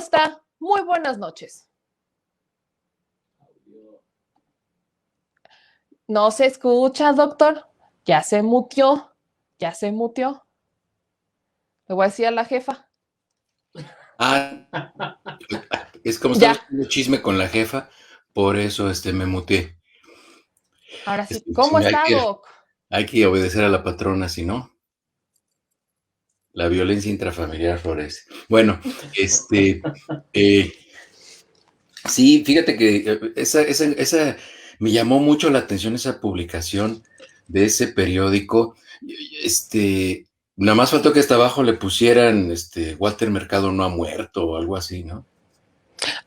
está? Muy buenas noches. No se escucha, doctor. Ya se mutió. Ya se mutió. Le voy a decir a la jefa. Ah, es como estamos Ya. haciendo chisme con la jefa, por eso me muteé. Ahora sí. Sí, ¿Cómo está, Doc? hay que obedecer a la patrona, si no, la violencia intrafamiliar florece. Bueno, eh, sí, fíjate que me llamó mucho la atención esa publicación de ese periódico. Nada más faltó que hasta abajo le pusieran, Walter Mercado no ha muerto o algo así, ¿no?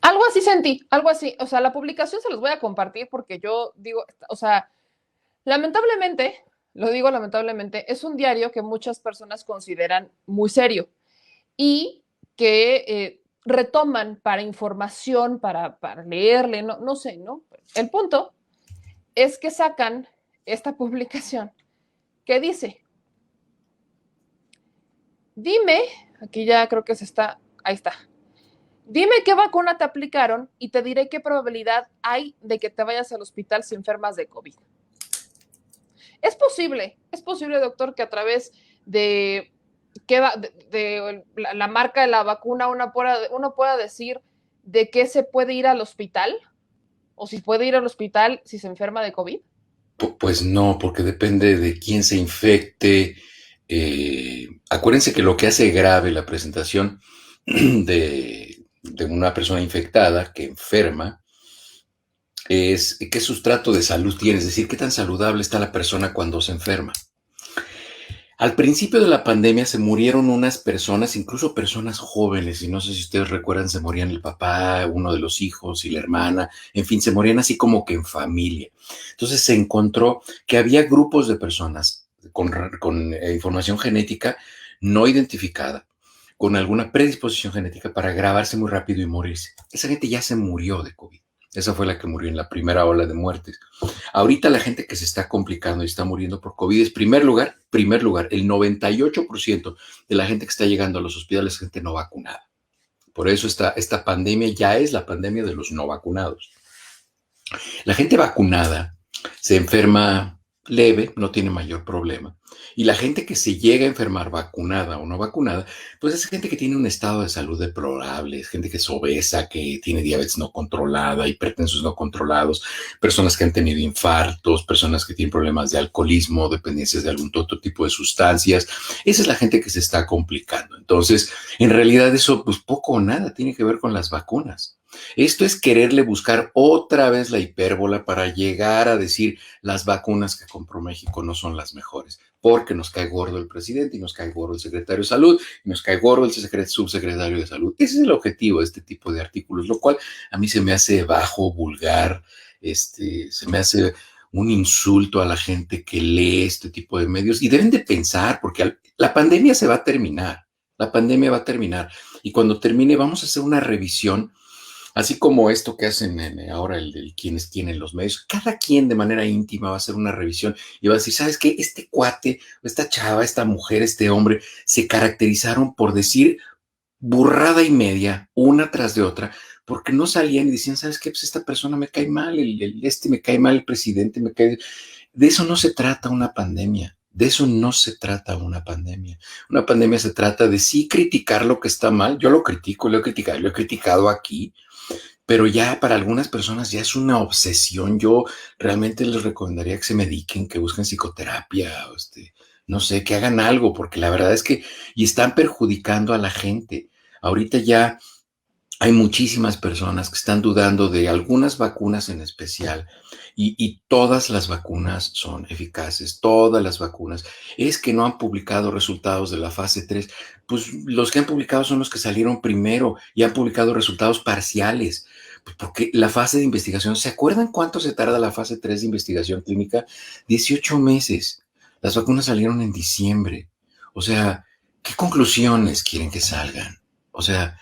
Algo así sentí, algo así. O sea, la publicación se los voy a compartir porque yo digo, o sea, lamentablemente, lo digo lamentablemente, es un diario que muchas personas consideran muy serio y que retoman para información, para leerle, no sé, ¿no? El punto es que sacan esta publicación que dice, dime, aquí ya creo que ahí está, dime qué vacuna te aplicaron y te diré qué probabilidad hay de que te vayas al hospital si enfermas de COVID. Es posible, doctor, que a través de, la marca de la vacuna uno pueda decir de qué se puede ir al hospital o si puede ir al hospital si se enferma de COVID. Pues no, porque depende de quién se infecte. Acuérdense que lo que hace grave la presentación de una persona infectada que enferma es qué sustrato de salud tiene, es decir, qué tan saludable está la persona cuando se enferma. Al principio de la pandemia se murieron unas personas, incluso personas jóvenes, y no sé si ustedes recuerdan, se morían el papá, uno de los hijos y la hermana, en fin, se morían así como que en familia. Entonces se encontró que había grupos de personas con información genética no identificada, con alguna predisposición genética para agravarse muy rápido y morirse. Esa gente ya se murió de COVID. Esa fue la que murió en la primera ola de muertes. Ahorita la gente que se está complicando y está muriendo por COVID es, primer lugar, el 98% de la gente que está llegando a los hospitales es gente no vacunada. Por eso esta pandemia ya es la pandemia de los no vacunados. La gente vacunada se enferma leve, no tiene mayor problema. Y la gente que se llega a enfermar vacunada o no vacunada, pues es gente que tiene un estado de salud deplorable, es gente que es obesa, que tiene diabetes no controlada, hipertensos no controlados, personas que han tenido infartos, personas que tienen problemas de alcoholismo, dependencias de algún otro tipo de sustancias. Esa es la gente que se está complicando. Entonces, en realidad eso pues poco o nada tiene que ver con las vacunas. Esto es quererle buscar otra vez la hipérbola para llegar a decir las vacunas que compró México no son las mejores, porque nos cae gordo el presidente y nos cae gordo el secretario de salud y nos cae gordo el subsecretario de salud. Ese es el objetivo de este tipo de artículos, lo cual a mí se me hace bajo, vulgar, se me hace un insulto a la gente que lee este tipo de medios y deben de pensar, porque la pandemia se va a terminar, la pandemia va a terminar y cuando termine vamos a hacer una revisión. Así como esto que hacen ahora quienes tienen los medios, cada quien de manera íntima va a hacer una revisión y va a decir, ¿sabes qué? Este cuate, esta chava, esta mujer, este hombre, se caracterizaron por decir burrada y media, una tras de otra, porque no salían y decían, ¿sabes qué? Pues esta persona me cae mal, me cae mal, el presidente me cae. De eso no se trata una pandemia. De eso no se trata una pandemia. Una pandemia se trata de sí criticar lo que está mal. Yo lo critico, lo he criticado aquí, pero ya para algunas personas ya es una obsesión. Yo realmente les recomendaría que se mediquen, que busquen psicoterapia, no sé, que hagan algo, porque la verdad es que y están perjudicando a la gente. Ahorita ya hay muchísimas personas que están dudando de algunas vacunas en especial y todas las vacunas son eficaces, todas las vacunas. Es que no han publicado resultados de la fase 3. Pues los que han publicado son los que salieron primero y han publicado resultados parciales. Pues porque la fase de investigación, ¿se acuerdan cuánto se tarda la fase 3 de investigación clínica? 18 meses. Las vacunas salieron en diciembre. O sea, ¿qué conclusiones quieren que salgan? O sea,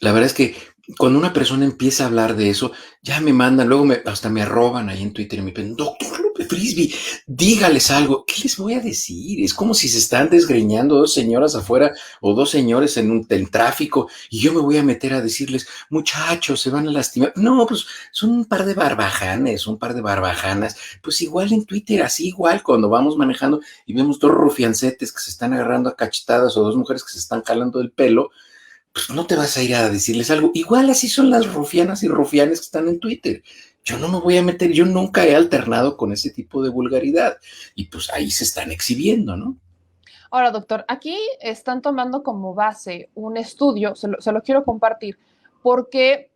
la verdad es que cuando una persona empieza a hablar de eso, ya me mandan, luego hasta me arroban ahí en Twitter y me dicen, doctor Frisbee, dígales algo. ¿Qué les voy a decir? Es como si se están desgreñando dos señoras afuera o dos señores en tráfico y yo me voy a meter a decirles, muchachos, se van a lastimar. No, pues son un par de barbajanes, un par de barbajanas. Pues igual en Twitter, así igual, cuando vamos manejando y vemos dos rufiancetes que se están agarrando a cachetadas o dos mujeres que se están jalando el pelo, pues no te vas a ir a decirles algo. Igual así son las rufianas y rufianes que están en Twitter. Yo no me voy a meter, yo nunca he alternado con ese tipo de vulgaridad. Y pues ahí se están exhibiendo, ¿no? Ahora, doctor, aquí están tomando como base un estudio, se lo quiero compartir, porque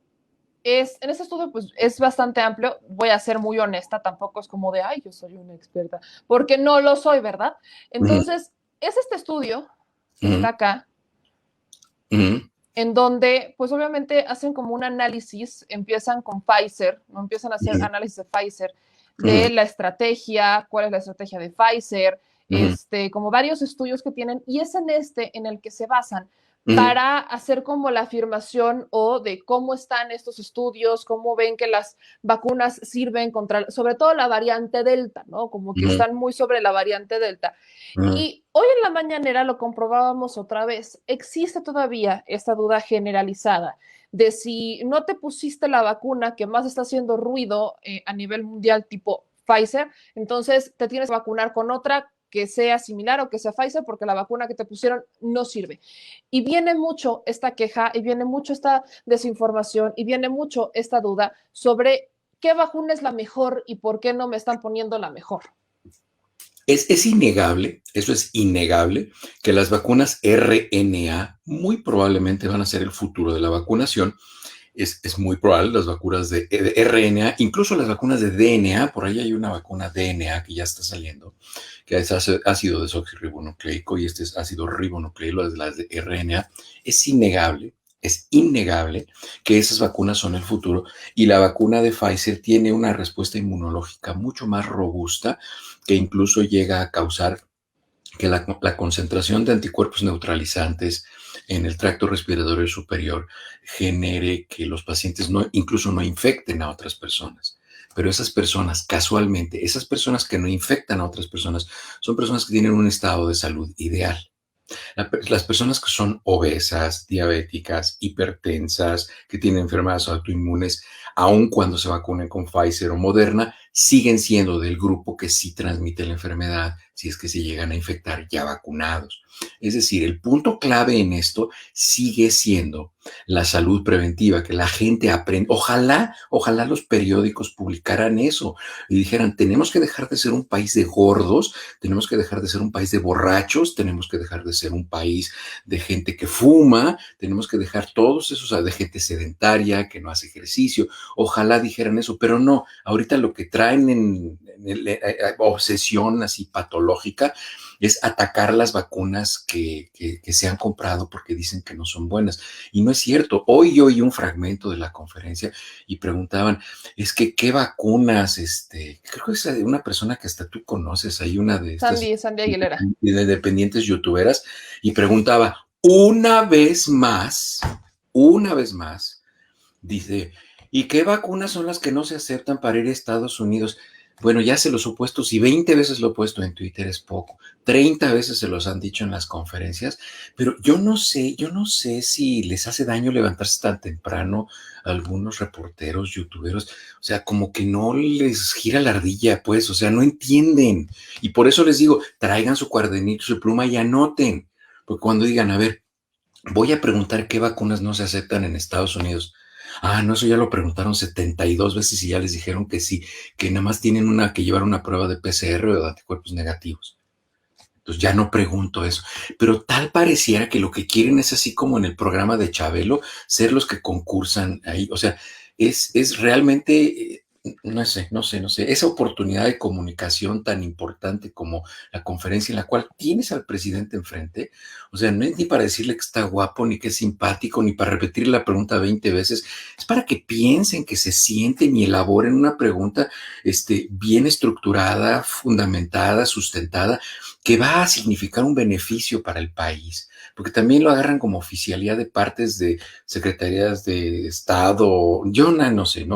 en este estudio pues es bastante amplio, voy a ser muy honesta, tampoco es como de, ay, yo soy una experta, porque no lo soy, ¿verdad? Uh -huh. Entonces, es este estudio que Uh -huh. está acá, en donde pues obviamente hacen como un análisis, empiezan con Pfizer, ¿no? Empiezan a hacer análisis de Pfizer, de la estrategia, cuál es la estrategia de Pfizer, como varios estudios que tienen, y es en en el que se basan para hacer como la afirmación o de cómo están estos estudios, cómo ven que las vacunas sirven contra, sobre todo la variante Delta, ¿no? Como que están muy sobre la variante Delta. Y hoy en la mañanera lo comprobábamos otra vez. Existe todavía esta duda generalizada de si no te pusiste la vacuna que más está haciendo ruido a nivel mundial tipo Pfizer, entonces te tienes que vacunar con otra que sea similar o que sea Pfizer porque la vacuna que te pusieron no sirve. Y viene mucho esta queja y viene mucho esta desinformación y viene mucho esta duda sobre qué vacuna es la mejor y por qué no me están poniendo la mejor. Es innegable, eso es innegable, que las vacunas RNA muy probablemente van a ser el futuro de la vacunación. Es muy probable las vacunas de RNA, incluso las vacunas de DNA, por ahí hay una vacuna DNA que ya está saliendo, que es ácido desoxirribonucleico y este es ácido ribonucleico, las de RNA. Es innegable que esas vacunas son el futuro y la vacuna de Pfizer tiene una respuesta inmunológica mucho más robusta que incluso llega a causar que la concentración de anticuerpos neutralizantes en el tracto respiratorio superior genere que los pacientes incluso no infecten a otras personas. Pero esas personas, casualmente, esas personas que no infectan a otras personas, son personas que tienen un estado de salud ideal. Las personas que son obesas, diabéticas, hipertensas, que tienen enfermedades autoinmunes, aun cuando se vacunen con Pfizer o Moderna, siguen siendo del grupo que sí transmite la enfermedad si es que se llegan a infectar ya vacunados. Es decir, el punto clave en esto sigue siendo la salud preventiva, que la gente aprenda. Ojalá los periódicos publicaran eso y dijeran, tenemos que dejar de ser un país de gordos, tenemos que dejar de ser un país de borrachos, tenemos que dejar de ser un país de gente que fuma, tenemos que dejar todos esos, de gente sedentaria, que no hace ejercicio. Ojalá dijeran eso, pero no. Ahorita lo que traen en obsesión así patológica es atacar las vacunas que se han comprado porque dicen que no son buenas. Y no es cierto. Hoy yo oí un fragmento de la conferencia y preguntaban, es que qué vacunas, creo que es una persona que hasta tú conoces, hay una de estas Sandy Aguilera. de dependientes youtuberas, y preguntaba una vez más, dice, ¿y qué vacunas son las que no se aceptan para ir a Estados Unidos? Bueno, ya se los he puesto, si 20 veces lo he puesto en Twitter es poco, 30 veces se los han dicho en las conferencias, pero yo no sé si les hace daño levantarse tan temprano a algunos reporteros, youtuberos, o sea, como que no les gira la ardilla, pues, o sea, no entienden. Y por eso les digo, traigan su cuadernito, su pluma y anoten, porque cuando digan, a ver, voy a preguntar qué vacunas no se aceptan en Estados Unidos. Ah, no, eso ya lo preguntaron 72 veces y ya les dijeron que sí, que nada más tienen que llevar una prueba de PCR o de anticuerpos negativos. Entonces ya no pregunto eso. Pero tal pareciera que lo que quieren es así como en el programa de Chabelo, ser los que concursan ahí. O sea, es realmente, no sé, esa oportunidad de comunicación tan importante como la conferencia en la cual tienes al presidente enfrente, o sea, no es ni para decirle que está guapo, ni que es simpático, ni para repetir la pregunta 20 veces, es para que piensen, que se sienten y elaboren una pregunta bien estructurada, fundamentada, sustentada, que va a significar un beneficio para el país, porque también lo agarran como oficialidad de partes de secretarías de Estado. Yo no sé,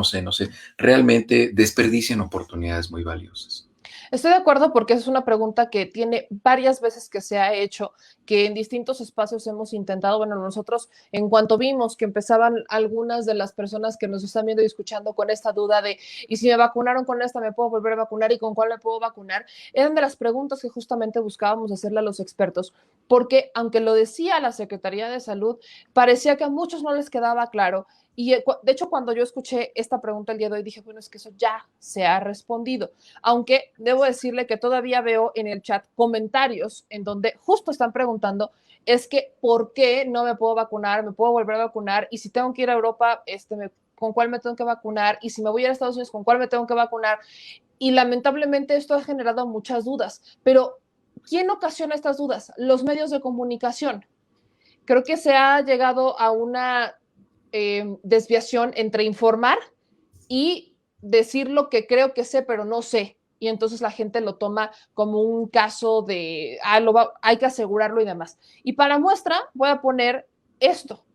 realmente desperdician oportunidades muy valiosas. Estoy de acuerdo porque es una pregunta que tiene varias veces que se ha hecho, que en distintos espacios hemos intentado, bueno, nosotros en cuanto vimos que empezaban algunas de las personas que nos están viendo y escuchando con esta duda de, ¿y si me vacunaron con esta, me puedo volver a vacunar y con cuál me puedo vacunar? Eran de las preguntas que justamente buscábamos hacerle a los expertos, porque aunque lo decía la Secretaría de Salud, parecía que a muchos no les quedaba claro. Y de hecho, cuando yo escuché esta pregunta el día de hoy, dije, bueno, es que eso ya se ha respondido. Aunque debo decirle que todavía veo en el chat comentarios en donde justo están preguntando, es que, ¿por qué no me puedo vacunar? ¿Me puedo volver a vacunar? Y si tengo que ir a Europa, ¿con cuál me tengo que vacunar? Y si me voy a ir a Estados Unidos, ¿con cuál me tengo que vacunar? Y lamentablemente esto ha generado muchas dudas. Pero, ¿quién ocasiona estas dudas? Los medios de comunicación. Creo que se ha llegado a una desviación entre informar y decir lo que creo que sé, pero no sé. Y entonces la gente lo toma como un caso de, hay que asegurarlo y demás. Y para muestra voy a poner esto.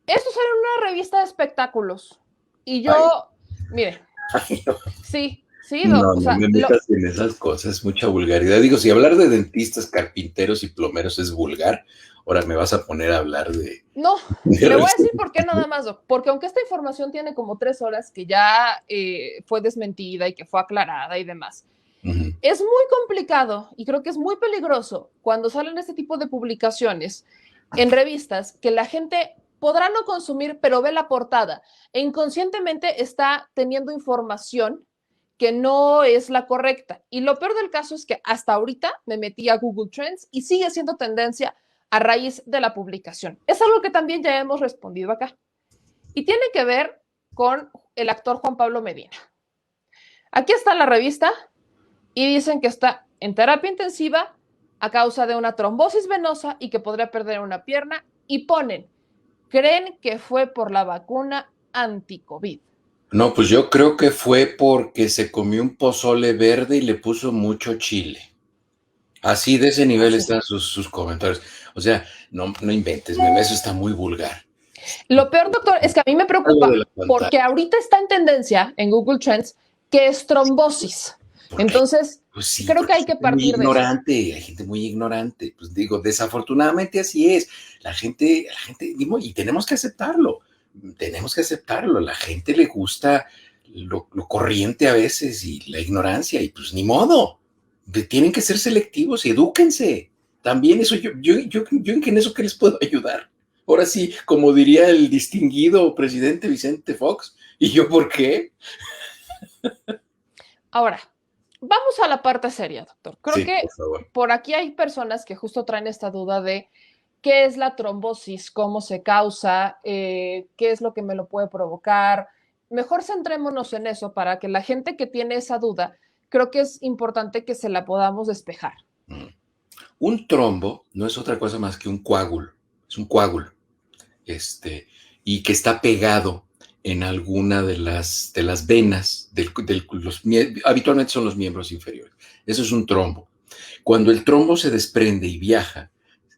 Esto sale en una revista de espectáculos. Y yo, Ay, mire, ay, no, sí, sí, no, o no sea, me metas en esas cosas, mucha vulgaridad. Digo, si hablar de dentistas, carpinteros y plomeros es vulgar, ahora me vas a poner a hablar no, de le voy a decir recetas. por qué nada más, Doc. Porque aunque esta información tiene como 3 horas que ya fue desmentida y que fue aclarada y demás, Ujú. es muy complicado y creo que es muy peligroso cuando salen este tipo de publicaciones en revistas que la gente podrá no consumir, pero ve la portada e inconscientemente está teniendo información que no es la correcta. Y lo peor del caso es que hasta ahorita me metí a Google Trends y sigue siendo tendencia a raíz de la publicación. Es algo que también ya hemos respondido acá. Y tiene que ver con el actor Juan Pablo Medina. Aquí está la revista y dicen que está en terapia intensiva a causa de una trombosis venosa y que podría perder una pierna y ponen, creen que fue por la vacuna anti-COVID. No, pues yo creo que fue porque se comió un pozole verde y le puso mucho chile. Así de ese nivel Así. están sus comentarios. O sea, no inventes, meme, eso está muy vulgar. Lo peor, doctor, es que a mí me Algo de preocupa la pantalla. porque ahorita está en tendencia en Google Trends que es trombosis. Porque, Entonces, pues sí, creo que porque hay que hay partir de eso. gente muy ignorante. Pues digo, desafortunadamente así es. Y tenemos que aceptarlo. La gente le gusta lo corriente a veces y la ignorancia, y pues ni modo. Tienen que ser selectivos y edúquense. También eso, yo en eso que les puedo ayudar. Ahora sí, como diría el distinguido presidente Vicente Fox, ¿y yo por qué? Ahora, vamos a la parte seria, doctor. Creo Sí, por que favor. por aquí hay personas que justo traen esta duda de qué es la trombosis, cómo se causa, qué es lo que me lo puede provocar. Mejor centrémonos en eso para que la gente que tiene esa duda, creo que es importante que se la podamos despejar. Mm. Un trombo no es otra cosa más que un coágulo, es un coágulo, y que está pegado en alguna de las venas, habitualmente son los miembros inferiores. Eso es un trombo. Cuando el trombo se desprende y viaja,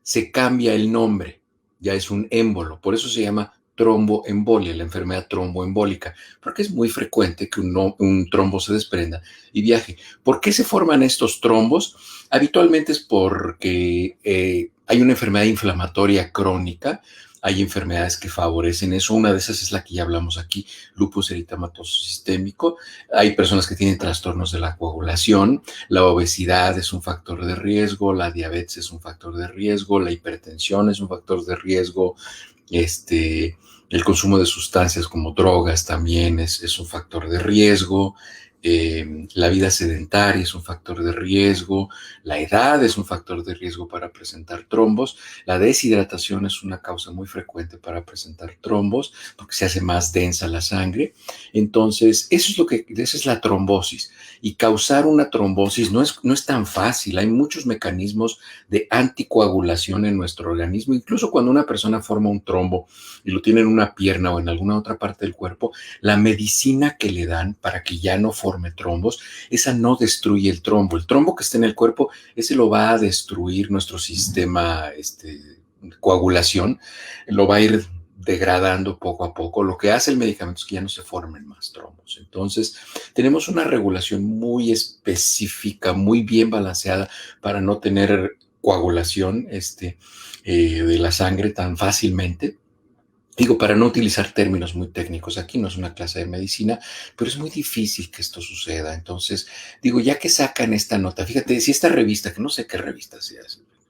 se cambia el nombre, ya es un émbolo, por eso se llama tromboembolia, la enfermedad tromboembólica, porque es muy frecuente que un trombo se desprenda y viaje. ¿Por qué se forman estos trombos? Habitualmente es porque hay una enfermedad inflamatoria crónica, hay enfermedades que favorecen eso. Una de esas es la que ya hablamos aquí, lupus eritematoso sistémico. Hay personas que tienen trastornos de la coagulación, la obesidad es un factor de riesgo, la diabetes es un factor de riesgo, la hipertensión es un factor de riesgo, el consumo de sustancias como drogas también es un factor de riesgo, la vida sedentaria es un factor de riesgo, la edad es un factor de riesgo para presentar trombos, la deshidratación es una causa muy frecuente para presentar trombos porque se hace más densa la sangre. Entonces, esa es la trombosis. Y causar una trombosis no es tan fácil. Hay muchos mecanismos de anticoagulación en nuestro organismo. Incluso cuando una persona forma un trombo y lo tiene en una pierna o en alguna otra parte del cuerpo, la medicina que le dan para que ya no forme trombos, esa no destruye el trombo. El trombo que está en el cuerpo, ese lo va a destruir nuestro sistema, coagulación, lo va a ir degradando poco a poco. Lo que hace el medicamento es que ya no se formen más trombos. Entonces, tenemos una regulación muy específica, muy bien balanceada para no tener coagulación de la sangre tan fácilmente. Digo, para no utilizar términos muy técnicos, aquí no es una clase de medicina, pero es muy difícil que esto suceda. Entonces, digo, ya que sacan esta nota, fíjate, si esta revista, que no sé qué revista sea,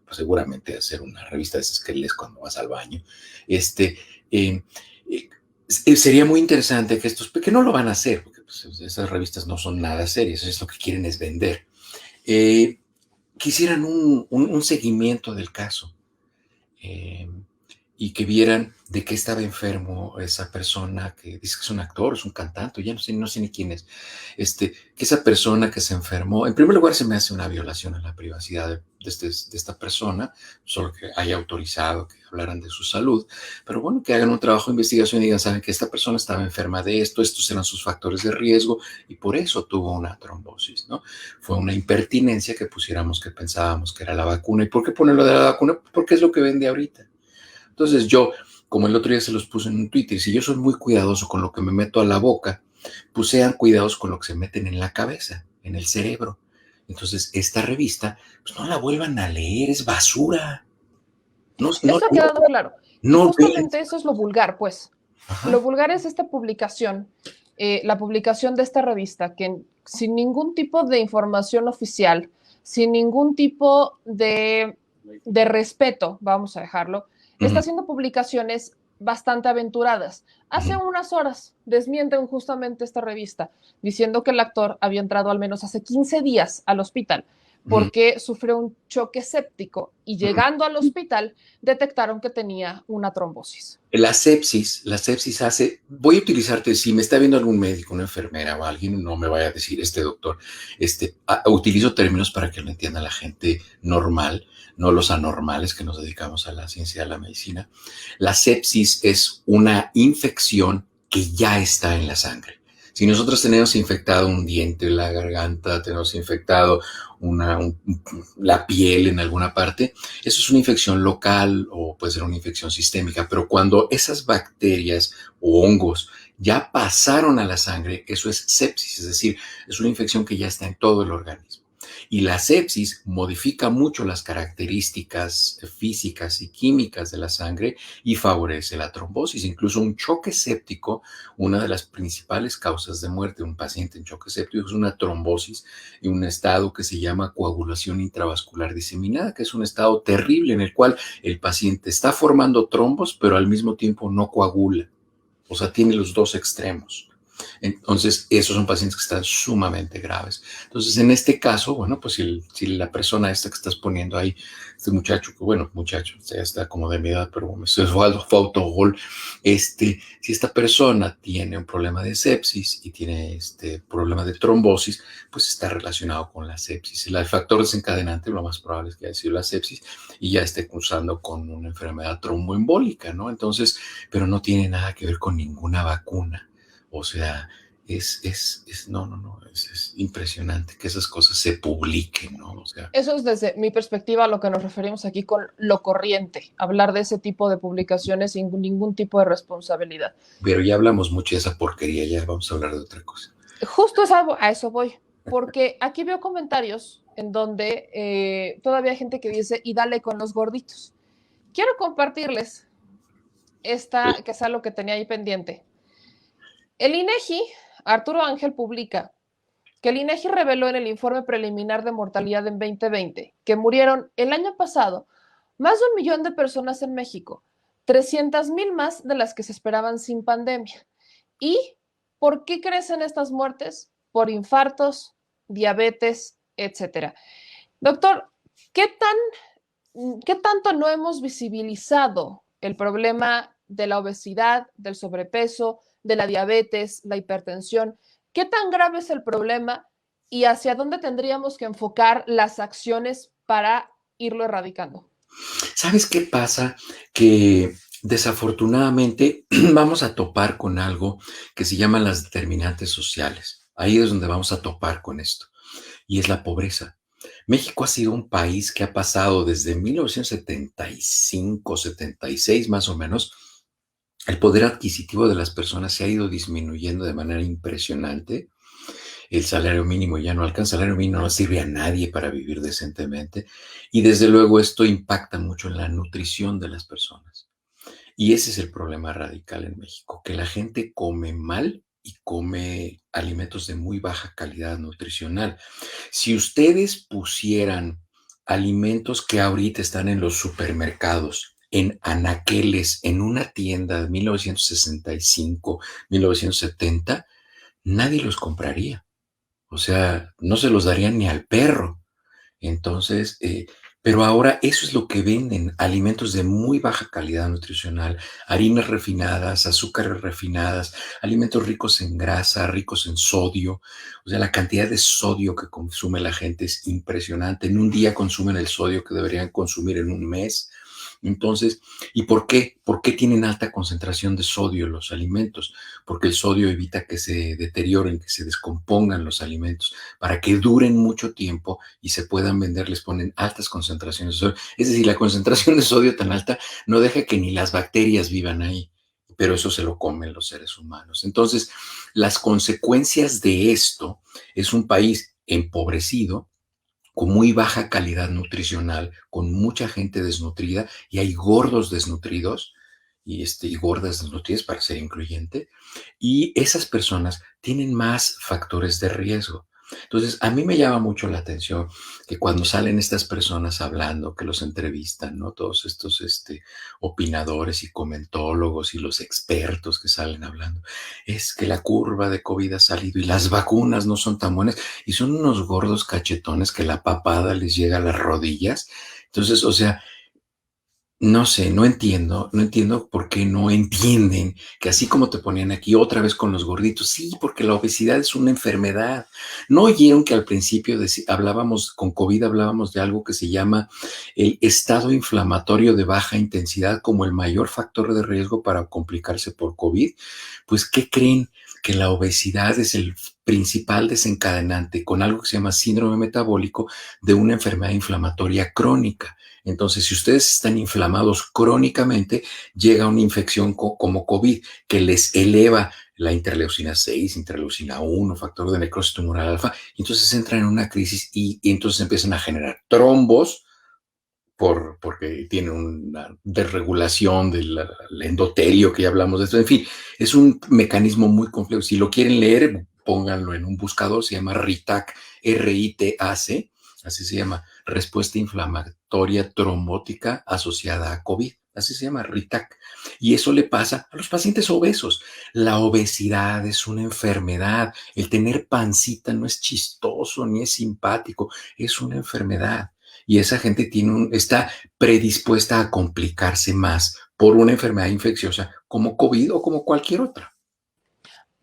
pues seguramente debe ser una revista de esas que lees cuando vas al baño, este, eh, sería muy interesante que estos, que no lo van a hacer, porque pues, esas revistas no son nada serias, es lo que quieren es vender, eh, quisieran un seguimiento del caso. Eh, y que vieran de qué estaba enfermo esa persona que dice que es un actor, es un cantante, ya no sé ni quién es, que esa persona que se enfermó, en primer lugar se me hace una violación a la privacidad de esta persona, solo que haya autorizado que hablaran de su salud, pero bueno, que hagan un trabajo de investigación y digan, saben que esta persona estaba enferma de esto, estos eran sus factores de riesgo y por eso tuvo una trombosis, ¿no? Fue una impertinencia que pusiéramos que pensábamos que era la vacuna. ¿Y por qué ponerlo de la vacuna? Porque es lo que vende ahorita. Entonces yo, como el otro día se los puse en un Twitter, si yo soy muy cuidadoso con lo que me meto a la boca, pues sean cuidadosos con lo que se meten en la cabeza, en el cerebro. Entonces esta revista, pues no la vuelvan a leer, es basura. No, no, Eso ha quedado claro. Y no ven. justamente eso es lo vulgar, pues. Lo Ajá. vulgar es esta publicación, la publicación de esta revista, que sin ningún tipo de información oficial, sin ningún tipo de respeto, vamos a dejarlo, está Uh-huh. haciendo publicaciones bastante aventuradas. Hace Uh-huh. unas horas desmienten justamente esta revista, diciendo que el actor había entrado al menos hace 15 días al hospital Uh-huh. porque sufrió un choque séptico y Uh-huh. llegando al hospital detectaron que tenía una trombosis. La sepsis hace, voy a utilizarte, si me está viendo algún médico, una enfermera o alguien, no me vaya a decir, doctor, utilizo términos para que lo entienda la gente normal, no los anormales que nos dedicamos a la ciencia de la medicina. La sepsis es una infección que ya está en la sangre. Si nosotros tenemos infectado un diente, la garganta, tenemos infectado la piel en alguna parte, eso es una infección local o puede ser una infección sistémica, pero cuando esas bacterias o hongos ya pasaron a la sangre, eso es sepsis, es decir, es una infección que ya está en todo el organismo. Y la sepsis modifica mucho las características físicas y químicas de la sangre y favorece la trombosis. Incluso un choque séptico, una de las principales causas de muerte de un paciente en choque séptico es una trombosis y un estado que se llama coagulación intravascular diseminada, que es un estado terrible en el cual el paciente está formando trombos, pero al mismo tiempo no coagula. O sea, tiene los dos extremos. Entonces, esos son pacientes que están sumamente graves. Entonces, en este caso, bueno, pues si la persona esta que estás poniendo ahí, este muchacho, muchacho, ya está como de mi edad, pero se fue autogol, si esta persona tiene un problema de sepsis y tiene este problema de trombosis, pues está relacionado con la sepsis. El factor desencadenante, lo más probable es que haya sido la sepsis y ya esté cursando con una enfermedad tromboembólica, ¿no? Entonces, pero no tiene nada que ver con ninguna vacuna. O sea, es impresionante que esas cosas se publiquen, ¿no? O sea, eso es desde mi perspectiva a lo que nos referimos aquí con lo corriente, hablar de ese tipo de publicaciones sin ningún tipo de responsabilidad. pero ya hablamos mucho de esa porquería, ya vamos a hablar de otra cosa. Justo a eso voy, porque aquí veo comentarios en donde todavía hay gente que dice, y dale con los gorditos. Quiero compartirles esta, que es algo que tenía ahí pendiente. El INEGI, Arturo Ángel publica que el INEGI reveló en el informe preliminar de mortalidad en 2020 que murieron el año pasado más de 1 millón de personas en México, 300,000 más de las que se esperaban sin pandemia. ¿Y por qué crecen estas muertes? Por infartos, diabetes, etcétera. Doctor, ¿qué tanto no hemos visibilizado el problema de la obesidad, del sobrepeso, de la diabetes, la hipertensión? ¿Qué tan grave es el problema y hacia dónde tendríamos que enfocar las acciones para irlo erradicando? ¿Sabes qué pasa? Que desafortunadamente vamos a topar con algo que se llaman las determinantes sociales. Ahí es donde vamos a topar con esto. Y es la pobreza. México ha sido un país que ha pasado desde 1975, 76 más o menos, El poder adquisitivo de las personas se ha ido disminuyendo de manera impresionante. El salario mínimo ya no alcanza, el salario mínimo no sirve a nadie para vivir decentemente y desde luego esto impacta mucho en la nutrición de las personas. Y ese es el problema radical en México, que la gente come mal y come alimentos de muy baja calidad nutricional. Si ustedes pusieran alimentos que ahorita están en los supermercados, en anaqueles, en una tienda de 1965, 1970, nadie los compraría. O sea, no se los darían ni al perro. Entonces, pero ahora eso es lo que venden, alimentos de muy baja calidad nutricional, harinas refinadas, azúcares refinadas, alimentos ricos en grasa, ricos en sodio. O sea, la cantidad de sodio que consume la gente es impresionante. En un día consumen el sodio que deberían consumir en un mes. Entonces, ¿y por qué? ¿Por qué tienen alta concentración de sodio los alimentos? Porque el sodio evita que se deterioren, que se descompongan los alimentos, para que duren mucho tiempo y se puedan vender, les ponen altas concentraciones de sodio. Es decir, la concentración de sodio tan alta no deja que ni las bacterias vivan ahí, pero eso se lo comen los seres humanos. Entonces, las consecuencias de esto es un país empobrecido, con muy baja calidad nutricional, con mucha gente desnutrida y hay gordos desnutridos y gordas desnutridas para ser incluyente, y esas personas tienen más factores de riesgo. Entonces, a mí me llama mucho la atención que cuando salen estas personas hablando, que los entrevistan, ¿no? Todos estos opinadores y comentólogos y los expertos que salen hablando, es que la curva de COVID ha salido y las vacunas no son tan buenas y son unos gordos cachetones que la papada les llega a las rodillas. Entonces, o sea, no sé, no entiendo por qué no entienden que así como te ponían aquí otra vez con los gorditos, sí, porque la obesidad es una enfermedad. ¿No oyeron que al principio hablábamos, con COVID hablábamos de algo que se llama el estado inflamatorio de baja intensidad como el mayor factor de riesgo para complicarse por COVID? Pues, ¿qué creen? Que la obesidad es el principal desencadenante con algo que se llama síndrome metabólico de una enfermedad inflamatoria crónica. Entonces, si ustedes están inflamados crónicamente, llega una infección como COVID que les eleva la interleucina 6, interleucina 1, factor de necrosis tumoral alfa, y entonces entran en una crisis y entonces empiezan a generar trombos porque tienen una desregulación del endotelio, que ya hablamos de esto. En fin, es un mecanismo muy complejo. Si lo quieren leer, pónganlo en un buscador, se llama RITAC, RITAC, así se llama, respuesta inflamatoria trombótica asociada a COVID. Así se llama, RITAC. Y eso le pasa a los pacientes obesos. La obesidad es una enfermedad. El tener pancita no es chistoso ni es simpático, es una enfermedad. Y esa gente está predispuesta a complicarse más por una enfermedad infecciosa como COVID o como cualquier otra.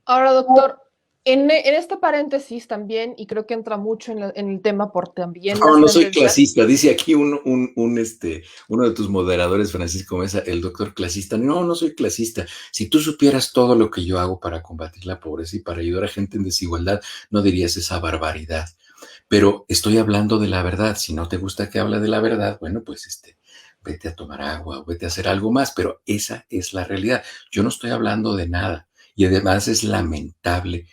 Ahora, doctor, en este paréntesis también, y creo que entra mucho en el tema por también No, las no soy tendencias. clasista, dice aquí uno de tus moderadores, Francisco Mesa, el doctor clasista. No, no soy clasista. Si tú supieras todo lo que yo hago para combatir la pobreza y para ayudar a gente en desigualdad, no dirías esa barbaridad. Pero estoy hablando de la verdad. Si no te gusta que hable de la verdad, bueno, pues vete a tomar agua o vete a hacer algo más, pero esa es la realidad. Yo no estoy hablando de nada. Y además es lamentable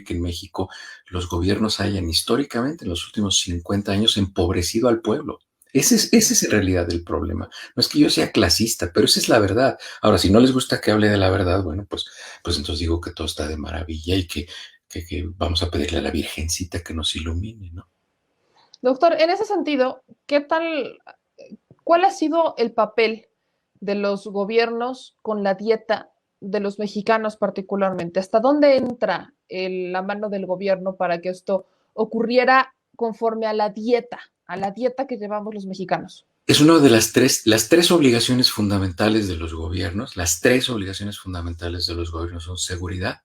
que en México los gobiernos hayan históricamente en los últimos 50 años empobrecido al pueblo. Ese es en realidad el problema. No es que yo sea clasista, pero esa es la verdad. Ahora, si no les gusta que hable de la verdad, bueno, pues entonces digo que todo está de maravilla y que vamos a pedirle a la Virgencita que nos ilumine, ¿no? Doctor, en ese sentido, ¿cuál ha sido el papel de los gobiernos con la dieta de los mexicanos particularmente? ¿Hasta dónde entra la mano del gobierno para que esto ocurriera conforme a la dieta que llevamos los mexicanos? Es una de las tres obligaciones fundamentales de los gobiernos. Las tres obligaciones fundamentales de los gobiernos son seguridad,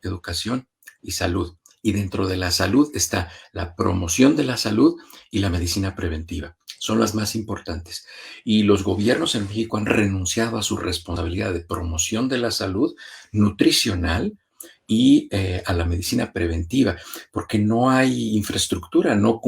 educación y salud. Y dentro de la salud está la promoción de la salud y la medicina preventiva. Son las más importantes. Y los gobiernos en México han renunciado a su responsabilidad de promoción de la salud nutricional y a la medicina preventiva, porque no hay infraestructura, no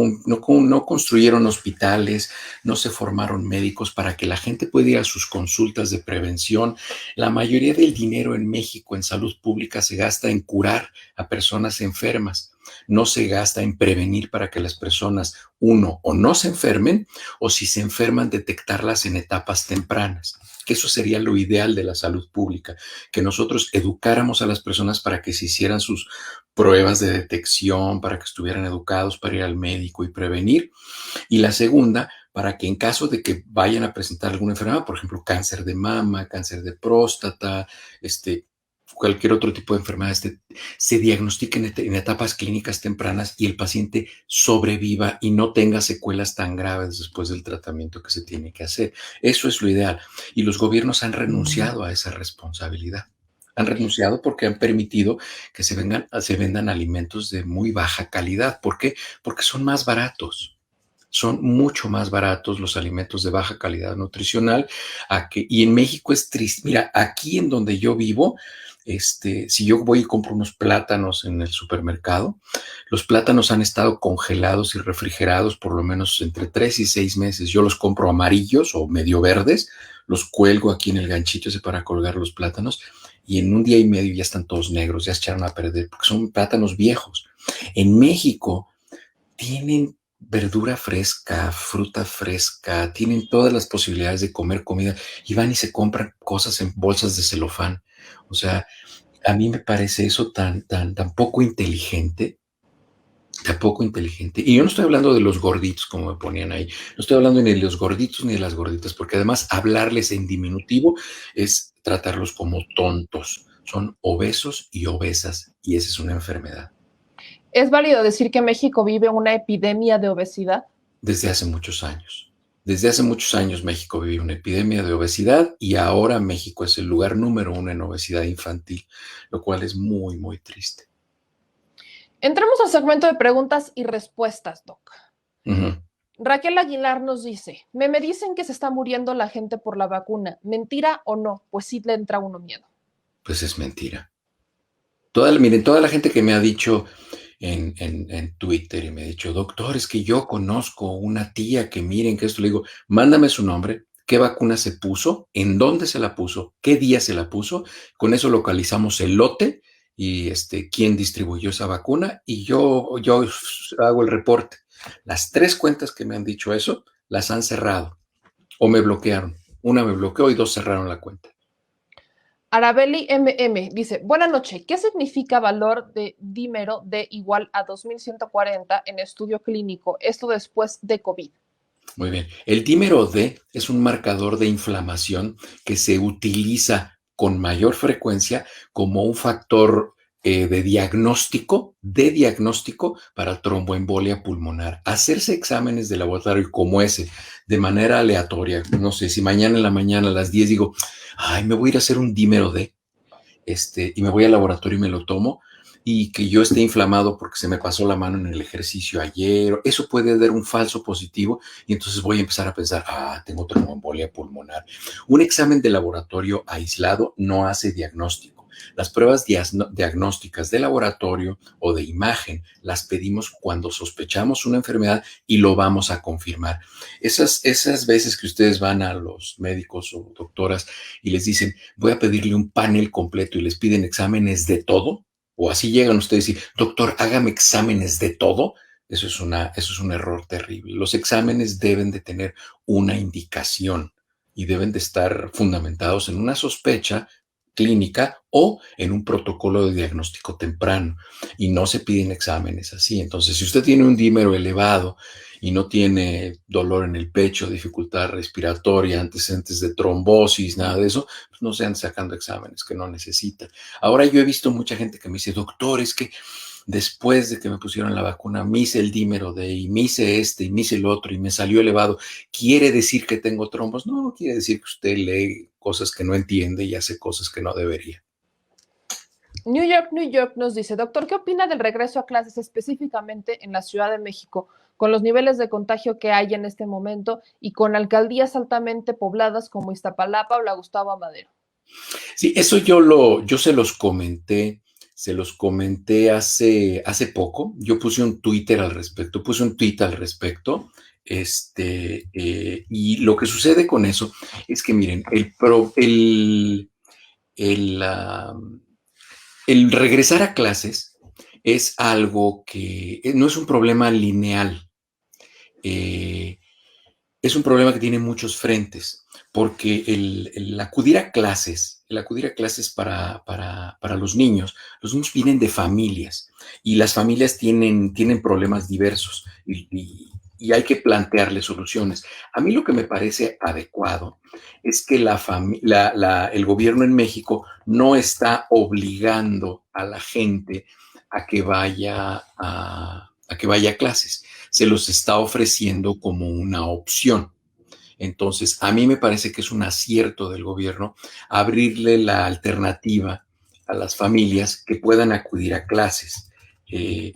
construyeron hospitales, no se formaron médicos para que la gente pueda ir a sus consultas de prevención. La mayoría del dinero en México en salud pública se gasta en curar a personas enfermas, no se gasta en prevenir para que las personas, uno, o no se enfermen, o si se enferman, detectarlas en etapas tempranas, que eso sería lo ideal de la salud pública, que nosotros educáramos a las personas para que se hicieran sus pruebas de detección, para que estuvieran educados para ir al médico y prevenir. Y la segunda, para que en caso de que vayan a presentar alguna enfermedad, por ejemplo, cáncer de mama, cáncer de próstata, cualquier otro tipo de enfermedad, se diagnostiquen en etapas clínicas tempranas y el paciente sobreviva y no tenga secuelas tan graves después del tratamiento que se tiene que hacer. Eso es lo ideal. Y los gobiernos han renunciado a esa responsabilidad. Han renunciado porque han permitido que se vendan alimentos de muy baja calidad. ¿Por qué? Porque son más baratos. Son mucho más baratos los alimentos de baja calidad nutricional. Y en México es triste. Mira, aquí en donde yo vivo, si yo voy y compro unos plátanos en el supermercado, los plátanos han estado congelados y refrigerados por lo menos entre 3 y 6 meses. Yo los compro amarillos o medio verdes, los cuelgo aquí en el ganchito ese para colgar los plátanos y en un día y medio ya están todos negros, ya se echaron a perder porque son plátanos viejos. En México tienen verdura fresca, fruta fresca, tienen todas las posibilidades de comer comida y van y se compran cosas en bolsas de celofán. O sea, a mí me parece eso tan poco inteligente, tan poco inteligente. Y yo no estoy hablando de los gorditos, como me ponían ahí. No estoy hablando ni de los gorditos ni de las gorditas, porque además hablarles en diminutivo es tratarlos como tontos. Son obesos y obesas, y esa es una enfermedad. ¿Es válido decir que México vive una epidemia de obesidad? Desde hace muchos años. Desde hace muchos años México vive una epidemia de obesidad y ahora México es el lugar número uno en obesidad infantil, lo cual es muy, muy triste. Entramos al segmento de preguntas y respuestas, Doc. Ujú. Raquel Aguilar nos dice, me dicen que se está muriendo la gente por la vacuna. ¿Mentira o no? Pues sí le entra a uno miedo. Pues es mentira. Miren, toda la gente que me ha dicho en Twitter y me ha dicho, doctor, es que yo conozco una tía que miren que esto, le digo, mándame su nombre, qué vacuna se puso, en dónde se la puso, qué día se la puso, con eso localizamos el lote y quién distribuyó esa vacuna y yo hago el reporte. Las 3 cuentas que me han dicho eso, las han cerrado o me bloquearon. Una me bloqueó y 2 cerraron la cuenta. Arabeli MM dice, buenas noches, ¿qué significa valor de dímero D igual a 2140 en estudio clínico? Esto después de COVID. Muy bien. El dímero D es un marcador de inflamación que se utiliza con mayor frecuencia como un factor de diagnóstico para tromboembolia pulmonar. Hacerse exámenes de laboratorio como ese, de manera aleatoria, no sé, si mañana en la mañana a las 10 digo, ay, me voy a ir a hacer un dímero D, y me voy al laboratorio y me lo tomo, y que yo esté inflamado porque se me pasó la mano en el ejercicio ayer, eso puede dar un falso positivo y entonces voy a empezar a pensar, tengo tromboembolia pulmonar. Un examen de laboratorio aislado no hace diagnóstico. Las pruebas diagnósticas de laboratorio o de imagen las pedimos cuando sospechamos una enfermedad y lo vamos a confirmar. Esas veces que ustedes van a los médicos o doctoras y les dicen, voy a pedirle un panel completo y les piden exámenes de todo, o así llegan ustedes y, doctor, hágame exámenes de todo, eso es un error terrible. Los exámenes deben de tener una indicación y deben de estar fundamentados en una sospecha clínica o en un protocolo de diagnóstico temprano y no se piden exámenes así. Entonces, si usted tiene un dímero elevado y no tiene dolor en el pecho, dificultad respiratoria, antecedentes de trombosis, nada de eso, pues no se ande sacando exámenes que no necesita. Ahora yo he visto mucha gente que me dice, doctor, es que después de que me pusieron la vacuna, me hice el dímero D y me hice y me hice el otro y me salió elevado. ¿Quiere decir que tengo trombos? No, no quiere decir que usted lee cosas que no entiende y hace cosas que no debería. New York nos dice, doctor, ¿qué opina del regreso a clases específicamente en la Ciudad de México, con los niveles de contagio que hay en este momento y con alcaldías altamente pobladas como Iztapalapa o la Gustavo Amadero? Sí, eso yo se los comenté se los comenté hace poco. Yo puse un Twitter al respecto, puse un tweet al respecto. Y lo que sucede con eso es que, miren, el, el regresar a clases es algo que no es un problema lineal. Eh, es un problema que tiene muchos frentes, porque el acudir a clases, para los niños vienen de familias y las familias tienen problemas diversos y hay que plantearles soluciones. A mí lo que me parece adecuado es que el gobierno en México no está obligando a la gente a que vaya a clases, se los está ofreciendo como una opción. Entonces, a mí me parece que es un acierto del gobierno abrirle la alternativa a las familias que puedan acudir a clases, eh,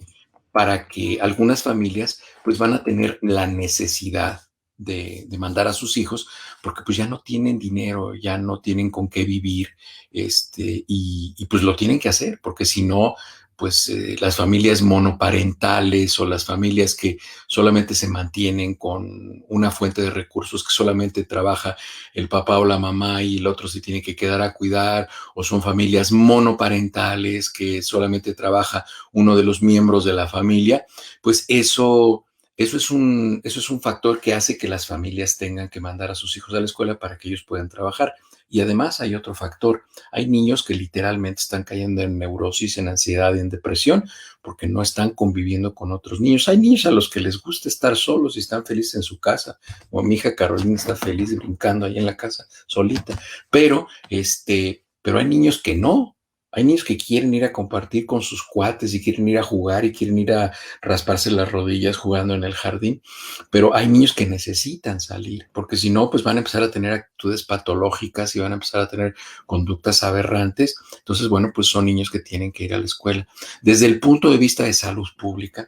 para que algunas familias pues van a tener la necesidad de mandar a sus hijos porque pues ya no tienen dinero, ya no tienen con qué vivir, y pues lo tienen que hacer porque si no, pues las familias monoparentales o las familias que solamente se mantienen con una fuente de recursos, que solamente trabaja el papá o la mamá y el otro se tiene que quedar a cuidar, o son familias monoparentales que solamente trabaja uno de los miembros de la familia, pues eso es un factor que hace que las familias tengan que mandar a sus hijos a la escuela para que ellos puedan trabajar. Y además hay otro factor. Hay niños que literalmente están cayendo en neurosis, en ansiedad y en depresión porque no están conviviendo con otros niños. Hay niños a los que les gusta estar solos y están felices en su casa. Como mi hija Carolina está feliz brincando ahí en la casa solita. Pero hay niños que no. Hay niños que quieren ir a compartir con sus cuates y quieren ir a jugar y quieren ir a rasparse las rodillas jugando en el jardín, pero hay niños que necesitan salir, porque si no, pues van a empezar a tener actitudes patológicas y van a empezar a tener conductas aberrantes. Entonces, bueno, pues son niños que tienen que ir a la escuela. Desde el punto de vista de salud pública,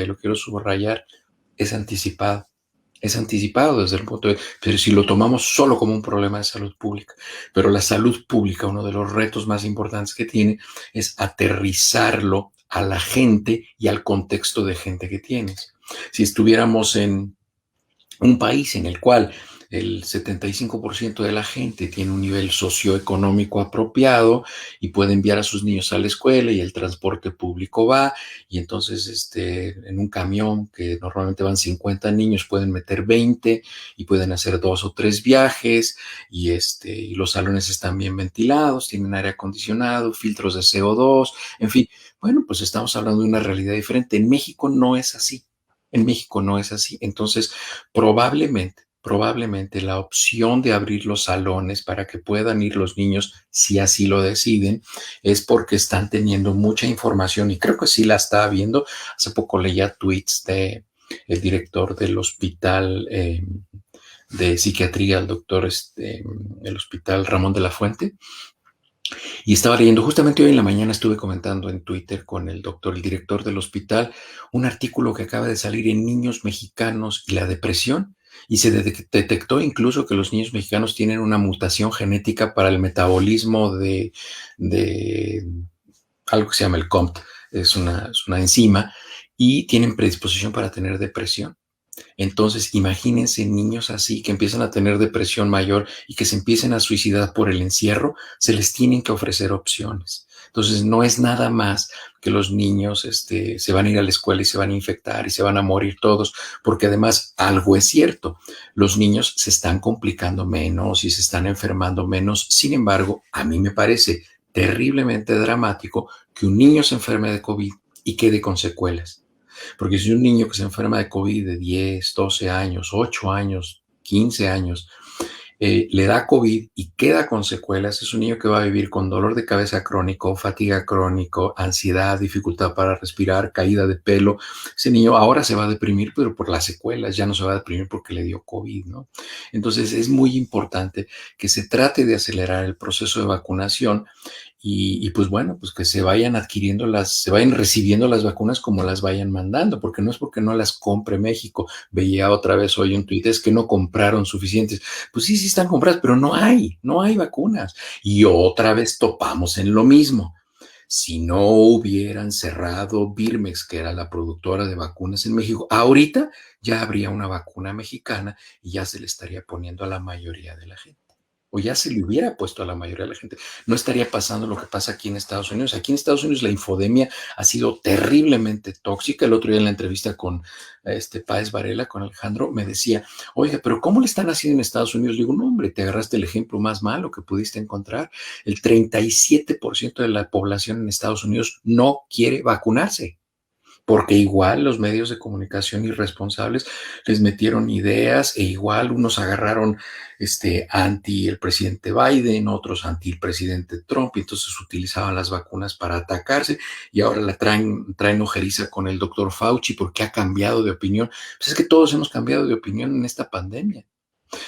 y lo quiero subrayar, es anticipado. Es anticipado desde el punto de, pero si lo tomamos solo como un problema de salud pública, pero la salud pública, uno de los retos más importantes que tiene es aterrizarlo a la gente y al contexto de gente que tienes. Si estuviéramos en un país en el cual el 75% de la gente tiene un nivel socioeconómico apropiado y puede enviar a sus niños a la escuela y el transporte público va, y entonces en un camión que normalmente van 50 niños pueden meter 20 y pueden hacer 2 o 3 viajes, y los salones están bien ventilados, tienen aire acondicionado, filtros de CO2, en fin, bueno, pues estamos hablando de una realidad diferente. En México no es así. En México no es así. Entonces, probablemente la opción de abrir los salones para que puedan ir los niños, si así lo deciden, es porque están teniendo mucha información y creo que sí la está viendo. Hace poco leía tweets de el director del hospital de psiquiatría, el doctor, el hospital Ramón de la Fuente, y estaba leyendo, justamente hoy en la mañana estuve comentando en Twitter con el doctor, el director del hospital, un artículo que acaba de salir en niños mexicanos y la depresión, y se detectó incluso que los niños mexicanos tienen una mutación genética para el metabolismo de algo que se llama el COMT, es una enzima, y tienen predisposición para tener depresión. Entonces, imagínense niños así que empiezan a tener depresión mayor y que se empiecen a suicidar por el encierro, se les tienen que ofrecer opciones. Entonces, no es nada más que los niños se van a ir a la escuela y se van a infectar y se van a morir todos, porque además algo es cierto, los niños se están complicando menos y se están enfermando menos. Sin embargo, a mí me parece terriblemente dramático que un niño se enferme de COVID y quede con secuelas. Porque si un niño que se enferma de COVID de 10, 12 años, 8 años, 15 años, le da COVID y queda con secuelas, es un niño que va a vivir con dolor de cabeza crónico, fatiga crónico, ansiedad, dificultad para respirar, caída de pelo. Ese niño ahora se va a deprimir, pero por las secuelas, ya no se va a deprimir porque le dio COVID, ¿no? Entonces es muy importante que se trate de acelerar el proceso de vacunación y pues bueno, pues que se vayan adquiriendo se vayan recibiendo las vacunas como las vayan mandando, porque no es porque no las compre México. Veía otra vez hoy un tuit, es que no compraron suficientes. Pues sí, sí están compradas, pero no hay vacunas. Y otra vez topamos en lo mismo. Si no hubieran cerrado Birmex, que era la productora de vacunas en México, ahorita ya habría una vacuna mexicana y ya se le estaría poniendo a la mayoría de la gente. O ya se le hubiera puesto a la mayoría de la gente. No estaría pasando lo que pasa aquí en Estados Unidos. Aquí en Estados Unidos la infodemia ha sido terriblemente tóxica. El otro día en la entrevista con Páez Varela, con Alejandro, me decía, oiga, pero ¿cómo le están haciendo en Estados Unidos? Le digo, no, hombre, te agarraste el ejemplo más malo que pudiste encontrar. El 37% de la población en Estados Unidos no quiere vacunarse, porque igual los medios de comunicación irresponsables les metieron ideas e igual unos agarraron anti el presidente Biden, otros anti el presidente Trump, y entonces utilizaban las vacunas para atacarse y ahora la traen ojeriza con el doctor Fauci porque ha cambiado de opinión. Pues es que todos hemos cambiado de opinión en esta pandemia.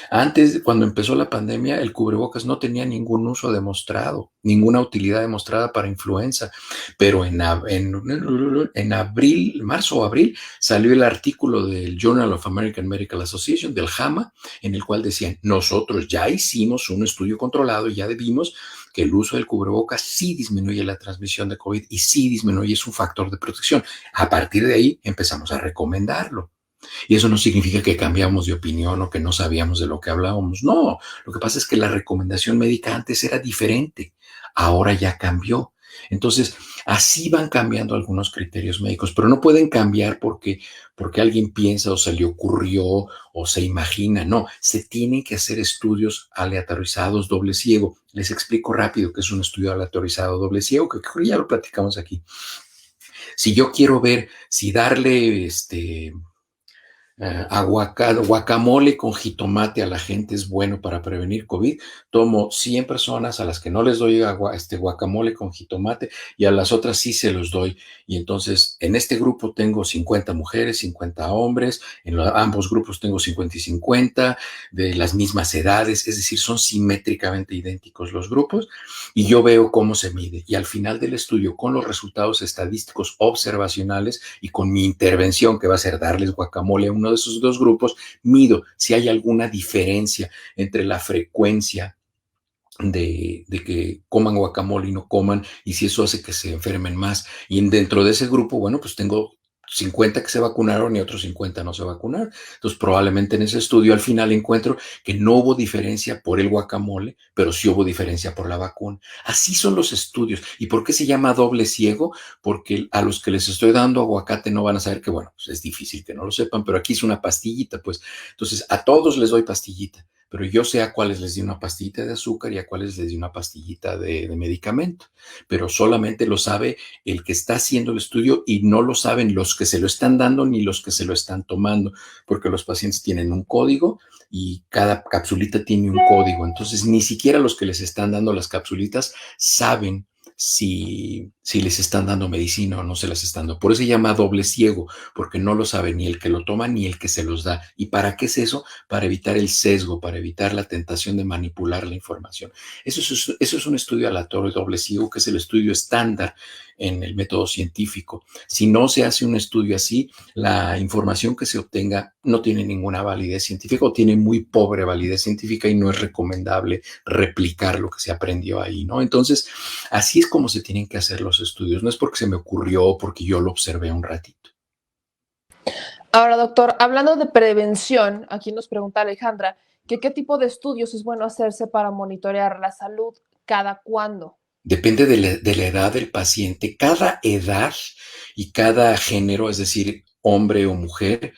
Antes, cuando empezó la pandemia, el cubrebocas no tenía ningún uso demostrado, ninguna utilidad demostrada para influenza, pero en abril, marzo o abril, salió el artículo del Journal of American Medical Association, del JAMA, en el cual decían, nosotros ya hicimos un estudio controlado y ya vimos que el uso del cubrebocas sí disminuye la transmisión de COVID y sí disminuye, es un factor de protección. A partir de ahí empezamos a recomendarlo. Y eso no significa que cambiamos de opinión o que no sabíamos de lo que hablábamos. No, lo que pasa es que la recomendación médica antes era diferente, ahora ya cambió. Entonces, así van cambiando algunos criterios médicos, pero no pueden cambiar porque alguien piensa o se le ocurrió o se imagina. No, se tienen que hacer estudios aleatorizados doble ciego. Les explico rápido qué es un estudio aleatorizado doble ciego, que ya lo platicamos aquí. Si yo quiero ver si darle guacamole con jitomate a la gente es bueno para prevenir COVID. Tomo 100 personas a las que no les doy guacamole con jitomate y a las otras sí se los doy. Y entonces en este grupo tengo 50 mujeres, 50 hombres, en ambos grupos tengo 50 y 50 de las mismas edades, es decir, son simétricamente idénticos los grupos y yo veo cómo se mide. Y al final del estudio, con los resultados estadísticos observacionales y con mi intervención, que va a ser darles guacamole a uno de esos dos grupos, mido si hay alguna diferencia entre la frecuencia de que coman guacamole y no coman, y si eso hace que se enfermen más. Y dentro de ese grupo, bueno, pues tengo 50 que se vacunaron y otros 50 no se vacunaron. Entonces, probablemente en ese estudio al final encuentro que no hubo diferencia por el guacamole, pero sí hubo diferencia por la vacuna. Así son los estudios. ¿Y por qué se llama doble ciego? Porque a los que les estoy dando aguacate no van a saber que, bueno, pues es difícil que no lo sepan, pero aquí es una pastillita, pues. Entonces, a todos les doy pastillita, pero yo sé a cuáles les di una pastillita de azúcar y a cuáles les di una pastillita de medicamento, pero solamente lo sabe el que está haciendo el estudio y no lo saben los que se lo están dando ni los que se lo están tomando, porque los pacientes tienen un código y cada capsulita tiene un código, entonces ni siquiera los que les están dando las capsulitas saben si les están dando medicina o no se las están dando. Por eso se llama doble ciego, porque no lo sabe ni el que lo toma ni el que se los da. ¿Y para qué es eso? Para evitar el sesgo, para evitar la tentación de manipular la información. Eso es un estudio aleatorio doble ciego, que es el estudio estándar en el método científico. Si no se hace un estudio así, la información que se obtenga no tiene ninguna validez científica o tiene muy pobre validez científica y no es recomendable replicar lo que se aprendió ahí, ¿no? Entonces, así es como se tienen que hacer los estudios. No es porque se me ocurrió o porque yo lo observé un ratito. Ahora, doctor, hablando de prevención, aquí nos pregunta Alejandra que qué tipo de estudios es bueno hacerse para monitorear la salud, cada cuándo. Depende de la edad del paciente. Cada edad y cada género, es decir, hombre o mujer,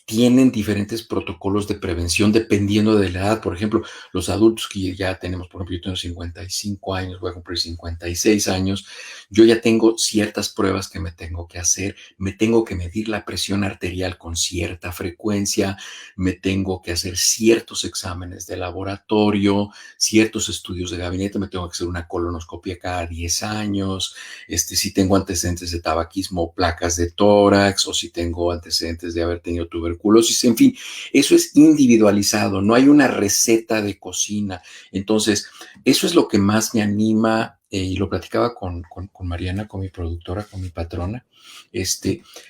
tienen diferentes protocolos de prevención dependiendo de la edad. Por ejemplo, los adultos que ya tenemos, por ejemplo, yo tengo 55 años, voy a cumplir 56 años, yo ya tengo ciertas pruebas que me tengo que hacer, me tengo que medir la presión arterial con cierta frecuencia, me tengo que hacer ciertos exámenes de laboratorio, ciertos estudios de gabinete, me tengo que hacer una colonoscopia cada 10 años, si tengo antecedentes de tabaquismo, placas de tórax, o si tengo antecedentes de haber tenido tuberculosis tuberculosis, en fin, eso es individualizado, no hay una receta de cocina. Entonces, eso es lo que más me anima, y lo platicaba con Mariana, con mi productora, con mi patrona,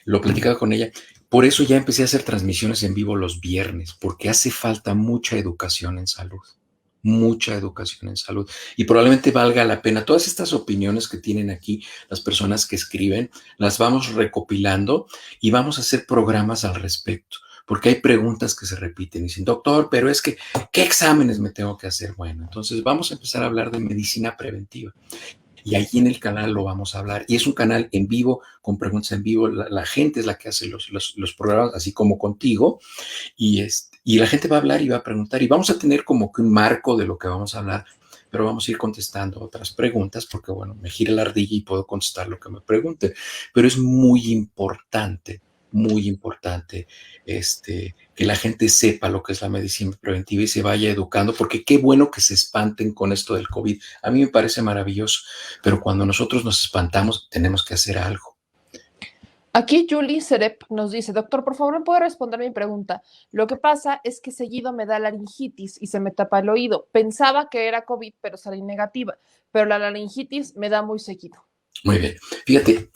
lo platicaba con ella. Por eso ya empecé a hacer transmisiones en vivo los viernes, porque hace falta mucha educación en salud, mucha educación en salud. Y probablemente valga la pena. Todas estas opiniones que tienen aquí las personas que escriben, las vamos recopilando y vamos a hacer programas al respecto. Porque hay preguntas que se repiten. Dicen, doctor, pero es que, ¿qué exámenes me tengo que hacer? Bueno, entonces vamos a empezar a hablar de medicina preventiva. Y ahí en el canal lo vamos a hablar. Y es un canal en vivo, con preguntas en vivo. La gente es la que hace los programas, así como contigo. Y la gente va a hablar y va a preguntar. Y vamos a tener como que un marco de lo que vamos a hablar, pero vamos a ir contestando otras preguntas, porque bueno, me gira la ardilla y puedo contestar lo que me pregunte. Pero es muy importante, que la gente sepa lo que es la medicina preventiva y se vaya educando, porque qué bueno que se espanten con esto del COVID. A mí me parece maravilloso, pero cuando nosotros nos espantamos, tenemos que hacer algo. Aquí Julie Serep nos dice, doctor, por favor, ¿me puede responder mi pregunta? Lo que pasa es que seguido me da laringitis y se me tapa el oído. Pensaba que era COVID, pero salí negativa, pero la laringitis me da muy seguido. Muy bien. Fíjate,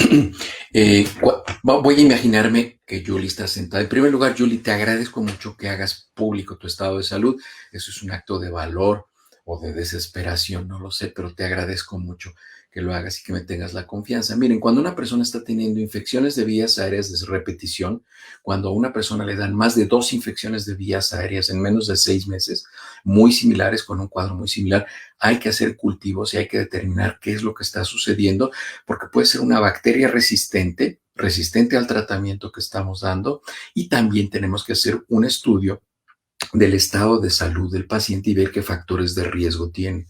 voy a imaginarme que Julie está sentada. En primer lugar, Julie, te agradezco mucho que hagas público tu estado de salud. Eso es un acto de valor o de desesperación, no lo sé, pero te agradezco mucho que lo hagas y que me tengas la confianza. Miren, cuando una persona está teniendo infecciones de vías aéreas de repetición, cuando a una persona le dan más de 2 infecciones de vías aéreas en menos de 6 meses, muy similares, con un cuadro muy similar, hay que hacer cultivos y hay que determinar qué es lo que está sucediendo, porque puede ser una bacteria resistente al tratamiento que estamos dando, y también tenemos que hacer un estudio del estado de salud del paciente y ver qué factores de riesgo tiene.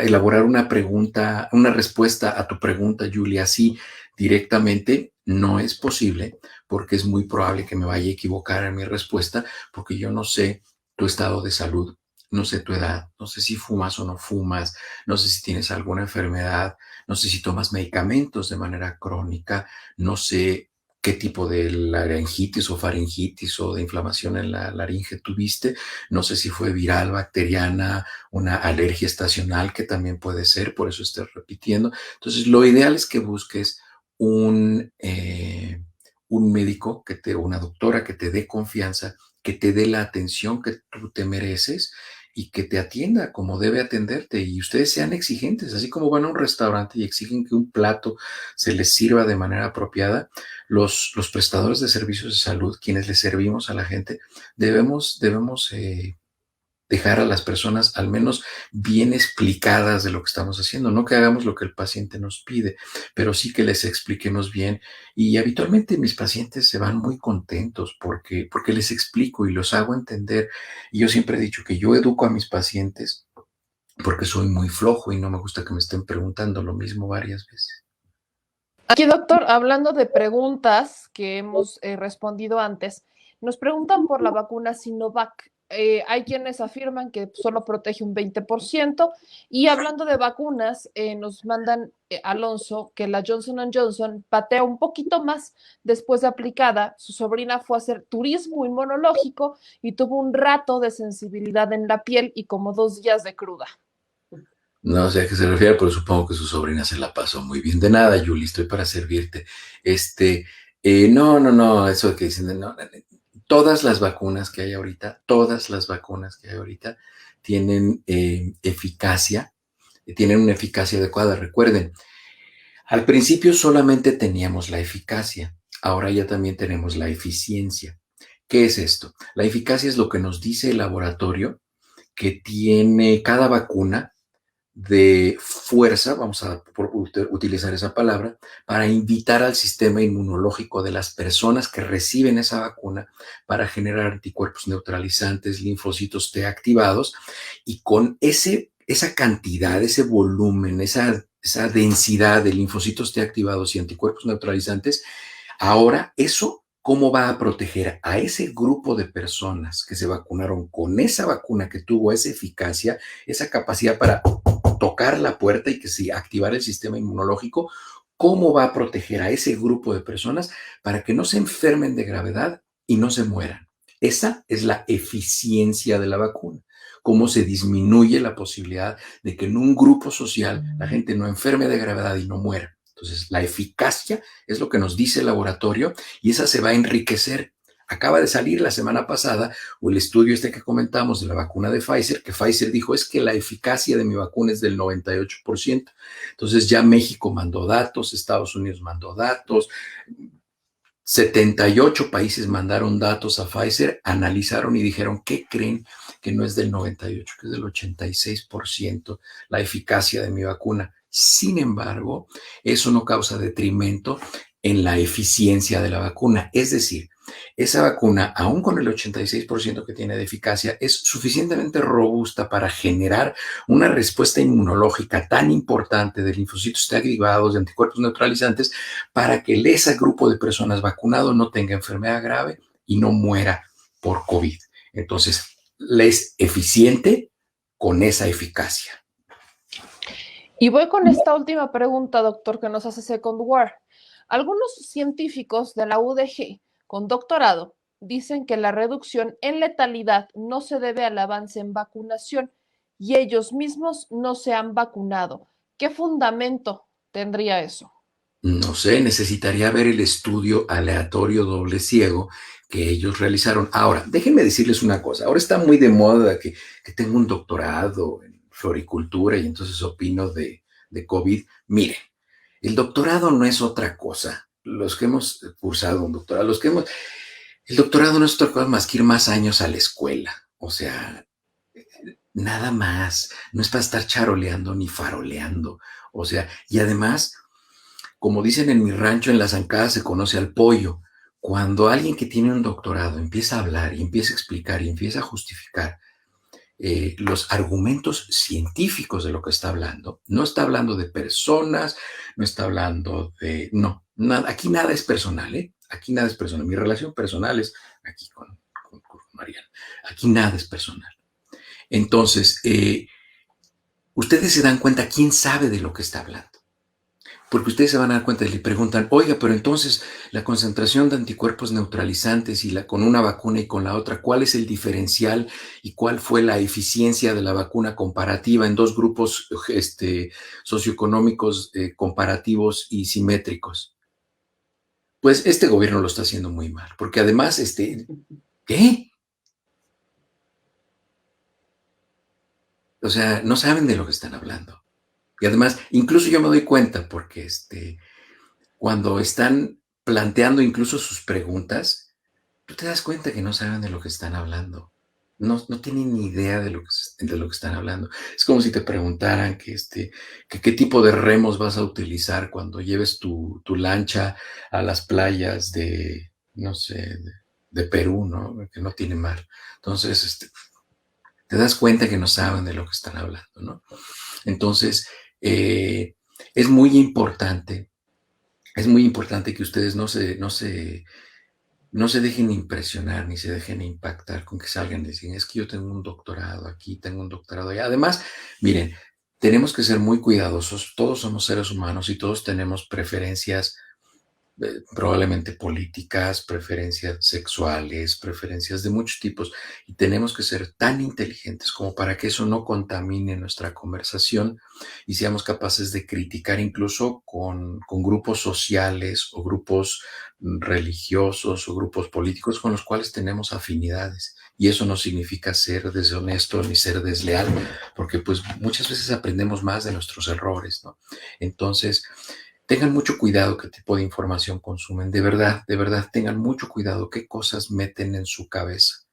Elaborar una pregunta, una respuesta a tu pregunta, Julia, así directamente no es posible, porque es muy probable que me vaya a equivocar en mi respuesta, porque yo no sé tu estado de salud, no sé tu edad, no sé si fumas o no fumas, no sé si tienes alguna enfermedad, no sé si tomas medicamentos de manera crónica, no sé qué tipo de laringitis o faringitis o de inflamación en la laringe tuviste. No sé si fue viral, bacteriana, una alergia estacional, que también puede ser, por eso estoy repitiendo. Entonces, lo ideal es que busques un médico, una doctora que te dé confianza, que te dé la atención que tú te mereces y que te atienda como debe atenderte. Y ustedes sean exigentes, así como van a un restaurante y exigen que un plato se les sirva de manera apropiada. Los prestadores de servicios de salud, quienes les servimos a la gente, debemos dejar a las personas al menos bien explicadas de lo que estamos haciendo, no que hagamos lo que el paciente nos pide, pero sí que les expliquemos bien. Y habitualmente mis pacientes se van muy contentos porque les explico y los hago entender. Y yo siempre he dicho que yo educo a mis pacientes porque soy muy flojo y no me gusta que me estén preguntando lo mismo varias veces. Aquí, doctor, hablando de preguntas que hemos respondido antes, nos preguntan por la vacuna Sinovac. Hay quienes afirman que solo protege un 20%. Y hablando de vacunas, nos mandan, Alonso, que la Johnson Johnson patea un poquito más después de aplicada. Su sobrina fue a hacer turismo inmunológico y tuvo un rato de sensibilidad en la piel y como 2 días de cruda. No sé a qué se refiere, pero supongo que su sobrina se la pasó muy bien. De nada, Yuli, estoy para servirte. No, eso que dicen, no, todas las vacunas que hay ahorita, todas las vacunas que hay ahorita tienen eficacia, tienen una eficacia adecuada. Recuerden, al principio solamente teníamos la eficacia, ahora ya también tenemos la eficiencia. ¿Qué es esto? La eficacia es lo que nos dice el laboratorio que tiene cada vacuna de fuerza, vamos a utilizar esa palabra, para invitar al sistema inmunológico de las personas que reciben esa vacuna para generar anticuerpos neutralizantes, linfocitos T activados, y con esa cantidad, ese volumen, esa densidad de linfocitos T activados y anticuerpos neutralizantes, ahora eso, ¿cómo va a proteger a ese grupo de personas que se vacunaron con esa vacuna que tuvo esa eficacia, esa capacidad para tocar la puerta y que sí, activar el sistema inmunológico? ¿Cómo va a proteger a ese grupo de personas para que no se enfermen de gravedad y no se mueran. Esa es la eficiencia de la vacuna, cómo se disminuye la posibilidad de que en un grupo social la gente no enferme de gravedad y no muera. Entonces, la eficacia es lo que nos dice el laboratorio y esa se va a enriquecer. Acaba de salir la semana pasada o el estudio este que comentamos de la vacuna de Pfizer, que Pfizer dijo es que la eficacia de mi vacuna es del 98%. Entonces ya México mandó datos, Estados Unidos mandó datos, 78 países mandaron datos a Pfizer, analizaron y dijeron, ¿qué creen? Que no es del 98, que es del 86% la eficacia de mi vacuna. Sin embargo, eso no causa detrimento en la eficiencia de la vacuna. Es decir, esa vacuna, aún con el 86% que tiene de eficacia, es suficientemente robusta para generar una respuesta inmunológica tan importante de linfocitos T activados, de anticuerpos neutralizantes, para que ese grupo de personas vacunado no tenga enfermedad grave y no muera por COVID. Entonces, es eficiente con esa eficacia. Y voy con esta última pregunta, doctor, que nos hace Second War. Algunos científicos de la UDG con doctorado dicen que la reducción en letalidad no se debe al avance en vacunación y ellos mismos no se han vacunado. ¿Qué fundamento tendría eso? No sé, necesitaría ver el estudio aleatorio doble ciego que ellos realizaron. Ahora, déjenme decirles una cosa. Ahora está muy de moda que tengo un doctorado en floricultura y entonces opino de COVID. Miren, el doctorado no es otra cosa. Los que hemos cursado un doctorado, el doctorado no es otra cosa más que ir más años a la escuela. O sea, nada más. No es para estar charoleando ni faroleando. O sea, y además como dicen en mi rancho, en la zancada se conoce al pollo. Cuando alguien que tiene un doctorado empieza a hablar y empieza a explicar y empieza a justificar los argumentos científicos de lo que está hablando, no está hablando de personas, no está hablando de... No, nada, aquí nada es personal, ¿eh? Aquí nada es personal. Mi relación personal es aquí con Mariana. Aquí nada es personal. Entonces, ustedes se dan cuenta quién sabe de lo que está hablando. Porque ustedes se van a dar cuenta y le preguntan, oiga, pero entonces la concentración de anticuerpos neutralizantes y con una vacuna y con la otra, ¿cuál es el diferencial y cuál fue la eficiencia de la vacuna comparativa en dos grupos socioeconómicos comparativos y simétricos? Pues este gobierno lo está haciendo muy mal, porque además, ¿qué? O sea, no saben de lo que están hablando. Y además, incluso yo me doy cuenta porque cuando están planteando incluso sus preguntas, tú te das cuenta que no saben de lo que están hablando. No tienen ni idea de lo que están hablando. Es como si te preguntaran que qué tipo de remos vas a utilizar cuando lleves tu lancha a las playas no sé, de Perú, ¿no? Que no tiene mar. Entonces, te das cuenta que no saben de lo que están hablando, ¿no? Entonces, es muy importante que ustedes no se dejen impresionar ni se dejen impactar con que salgan y decir, es que yo tengo un doctorado aquí, tengo un doctorado allá. Además, miren, tenemos que ser muy cuidadosos. Todos somos seres humanos y todos tenemos preferencias probablemente políticas, preferencias sexuales, preferencias de muchos tipos, y tenemos que ser tan inteligentes como para que eso no contamine nuestra conversación y seamos capaces de criticar incluso con grupos sociales o grupos religiosos o grupos políticos con los cuales tenemos afinidades. Y eso no significa ser deshonesto ni ser desleal, porque pues muchas veces aprendemos más de nuestros errores, ¿no? Entonces, tengan mucho cuidado qué tipo de información consumen. De verdad, tengan mucho cuidado qué cosas meten en su cabeza.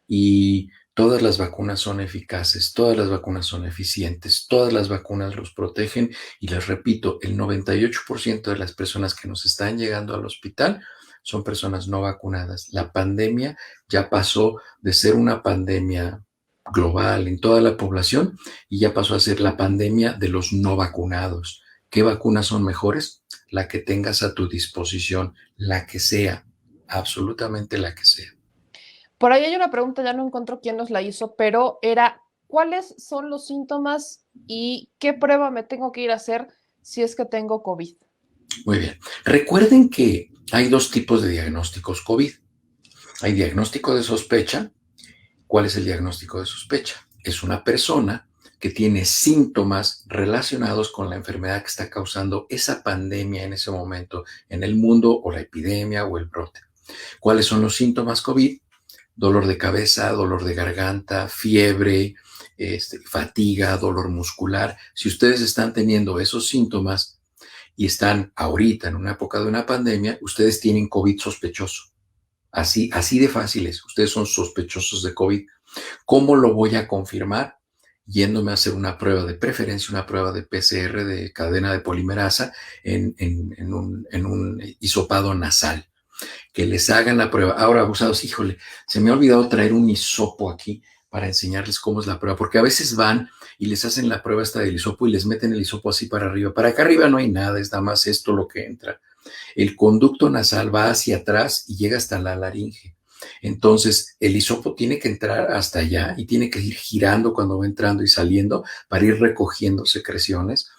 Y todas las vacunas son eficaces, todas las vacunas son eficientes, todas las vacunas los protegen. Y les repito, el 98% de las personas que nos están llegando al hospital son personas no vacunadas. La pandemia ya pasó de ser una pandemia global en toda la población y ya pasó a ser la pandemia de los no vacunados. ¿Qué vacunas son mejores? La que tengas a tu disposición, la que sea, absolutamente la que sea. Por ahí hay una pregunta, ya no encuentro quién nos la hizo, pero era, ¿cuáles son los síntomas y qué prueba me tengo que ir a hacer si es que tengo COVID? Muy bien. Recuerden que hay dos tipos de diagnósticos COVID. Hay diagnóstico de sospecha. ¿Cuál es el diagnóstico de sospecha? Es una persona que tiene síntomas relacionados con la enfermedad que está causando esa pandemia en ese momento en el mundo, o la epidemia o el brote. ¿Cuáles son los síntomas COVID? Dolor de cabeza, dolor de garganta, fiebre, fatiga, dolor muscular. Si ustedes están teniendo esos síntomas y están ahorita en una época de una pandemia, ustedes tienen COVID sospechoso. Así de fáciles. Ustedes son sospechosos de COVID. ¿Cómo lo voy a confirmar? Yéndome a hacer una prueba, de preferencia una prueba de PCR, de cadena de polimerasa, en un hisopado nasal. Que les hagan la prueba. Ahora, abusados, híjole, se me ha olvidado traer un hisopo aquí para enseñarles cómo es la prueba, porque a veces van y les hacen la prueba esta del hisopo y les meten el hisopo así para arriba. Para acá arriba no hay nada, es nada más esto lo que entra. El conducto nasal va hacia atrás y llega hasta la laringe. Entonces, el hisopo tiene que entrar hasta allá y tiene que ir girando cuando va entrando y saliendo para ir recogiendo secreciones.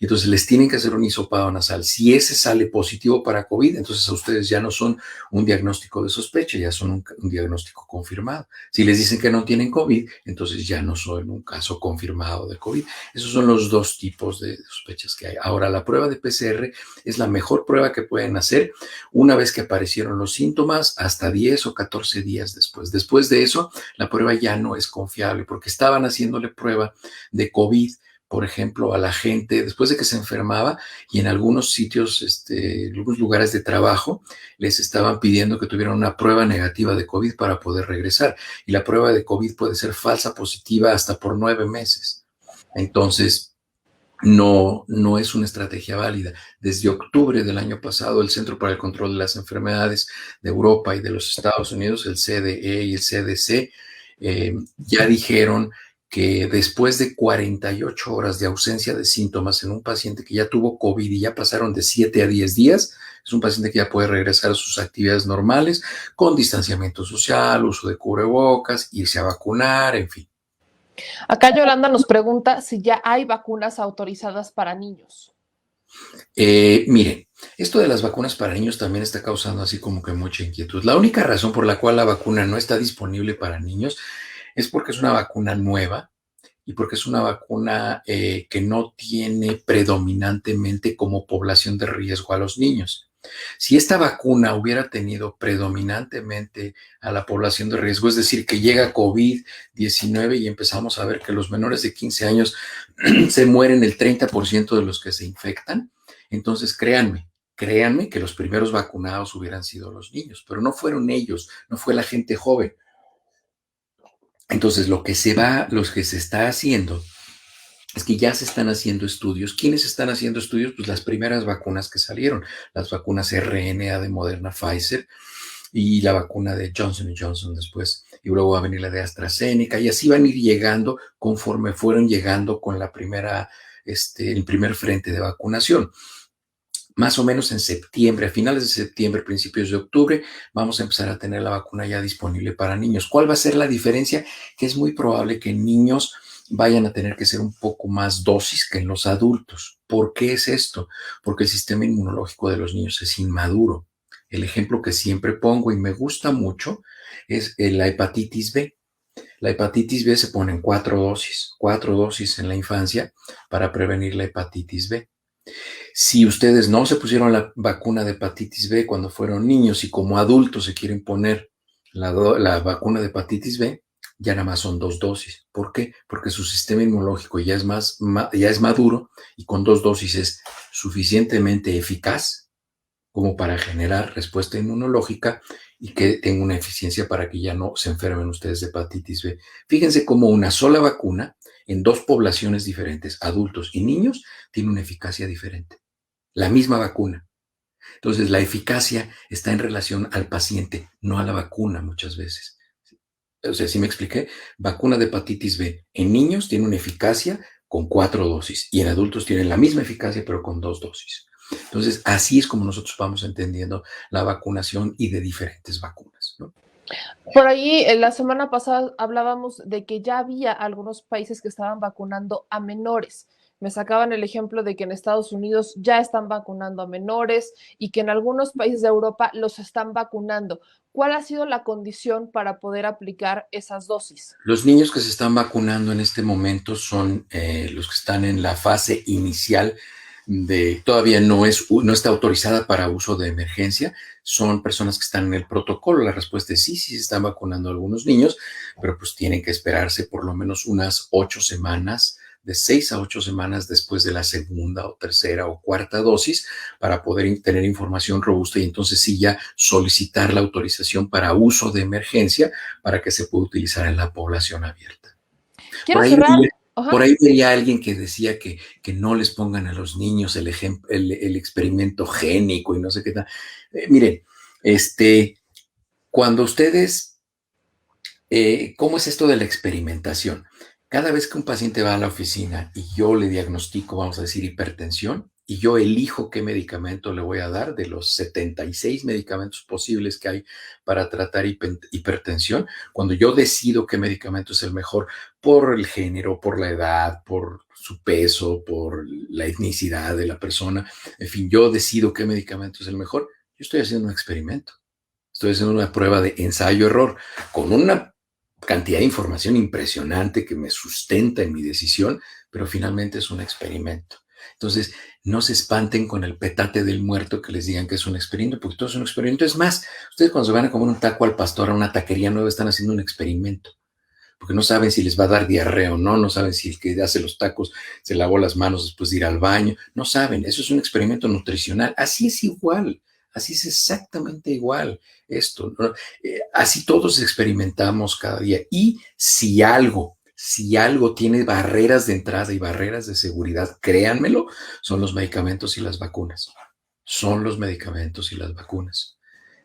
Entonces, les tienen que hacer un hisopado nasal. Si ese sale positivo para COVID, entonces a ustedes ya no son un diagnóstico de sospecha, ya son un diagnóstico confirmado. Si les dicen que no tienen COVID, entonces ya no son un caso confirmado de COVID. Esos son los dos tipos de sospechas que hay. Ahora, la prueba de PCR es la mejor prueba que pueden hacer una vez que aparecieron los síntomas, hasta 10 o 14 días después. Después de eso, la prueba ya no es confiable, porque estaban haciéndole prueba de COVID, por ejemplo, a la gente después de que se enfermaba, y en algunos sitios, en algunos lugares de trabajo, les estaban pidiendo que tuvieran una prueba negativa de COVID para poder regresar. Y la prueba de COVID puede ser falsa positiva hasta por 9 meses. Entonces, no es una estrategia válida. Desde octubre del año pasado, el Centro para el Control de las Enfermedades de Europa y de los Estados Unidos, el CDE y el CDC, ya dijeron que después de 48 horas de ausencia de síntomas en un paciente que ya tuvo COVID y ya pasaron de 7 a 10 días, es un paciente que ya puede regresar a sus actividades normales con distanciamiento social, uso de cubrebocas, irse a vacunar, en fin. Acá Yolanda nos pregunta si ya hay vacunas autorizadas para niños. Miren, esto de las vacunas para niños también está causando así como que mucha inquietud. La única razón por la cual la vacuna no está disponible para niños es porque es una vacuna nueva y porque es una vacuna que no tiene predominantemente como población de riesgo a los niños. Si esta vacuna hubiera tenido predominantemente a la población de riesgo, es decir, que llega COVID-19 y empezamos a ver que los menores de 15 años se mueren el 30% de los que se infectan, entonces créanme que los primeros vacunados hubieran sido los niños, pero no fueron ellos, no fue la gente joven. Entonces, lo que se está haciendo es que ya se están haciendo estudios. ¿Quiénes están haciendo estudios? Pues las primeras vacunas que salieron, las vacunas RNA de Moderna, Pfizer, y la vacuna de Johnson Johnson después, y luego va a venir la de AstraZeneca, y así van a ir llegando conforme fueron llegando con la primera, el primer frente de vacunación. Más o menos en septiembre, a finales de septiembre, principios de octubre, vamos a empezar a tener la vacuna ya disponible para niños. ¿Cuál va a ser la diferencia? Que es muy probable que en niños vayan a tener que ser un poco más dosis que en los adultos. ¿Por qué es esto? Porque el sistema inmunológico de los niños es inmaduro. El ejemplo que siempre pongo y me gusta mucho es la hepatitis B. La hepatitis B se pone en 4 dosis en la infancia para prevenir la hepatitis B. Si ustedes no se pusieron la vacuna de hepatitis B cuando fueron niños y como adultos se quieren poner la vacuna de hepatitis B, ya nada más son 2 dosis. ¿Por qué? Porque su sistema inmunológico ya es maduro y con 2 dosis es suficientemente eficaz como para generar respuesta inmunológica y que tenga una eficiencia para que ya no se enfermen ustedes de hepatitis B. Fíjense cómo una sola vacuna en dos poblaciones diferentes, adultos y niños, tiene una eficacia diferente. La misma vacuna. Entonces, la eficacia está en relación al paciente, no a la vacuna muchas veces. O sea, ¿sí me expliqué? Vacuna de hepatitis B en niños tiene una eficacia con 4 dosis y en adultos tiene la misma eficacia pero con 2 dosis. Entonces, así es como nosotros vamos entendiendo la vacunación y de diferentes vacunas, ¿no? Por ahí, la semana pasada hablábamos de que ya había algunos países que estaban vacunando a menores. Me sacaban el ejemplo de que en Estados Unidos ya están vacunando a menores y que en algunos países de Europa los están vacunando. ¿cuál ha sido la condición para poder aplicar esas dosis? Los niños que se están vacunando en este momento son los que están en la fase inicial todavía no está autorizada para uso de emergencia, son personas que están en el protocolo. La respuesta es sí, sí se están vacunando algunos niños, pero pues tienen que esperarse por lo menos unas 8 semanas, de 6 a 8 semanas después de la segunda o tercera o cuarta dosis para poder tener información robusta y entonces sí ya solicitar la autorización para uso de emergencia para que se pueda utilizar en la población abierta. Por Quiero ahí, cerrar. por Ajá. ahí veía alguien que decía que no les pongan a los niños el experimento génico y no sé qué tal. Miren, cuando ustedes, ¿cómo es esto de la experimentación? Cada vez que un paciente va a la oficina y yo le diagnostico, vamos a decir, hipertensión, y yo elijo qué medicamento le voy a dar de los 76 medicamentos posibles que hay para tratar hipertensión, cuando yo decido qué medicamento es el mejor por el género, por la edad, por su peso, por la etnicidad de la persona, en fin, yo decido qué medicamento es el mejor, yo estoy haciendo un experimento. Estoy haciendo una prueba de ensayo-error con una cantidad de información impresionante que me sustenta en mi decisión, pero finalmente es un experimento. Entonces, no se espanten con el petate del muerto que les digan que es un experimento, porque todo es un experimento. Es más, ustedes cuando se van a comer un taco al pastor a una taquería nueva están haciendo un experimento, porque no saben si les va a dar diarrea o no, no saben si el que hace los tacos se lavó las manos después de ir al baño, no saben, eso es un experimento nutricional, así es igual, así es exactamente igual esto, ¿no? Así todos experimentamos cada día y si algo tiene barreras de entrada y barreras de seguridad, créanmelo, son los medicamentos y las vacunas, son los medicamentos y las vacunas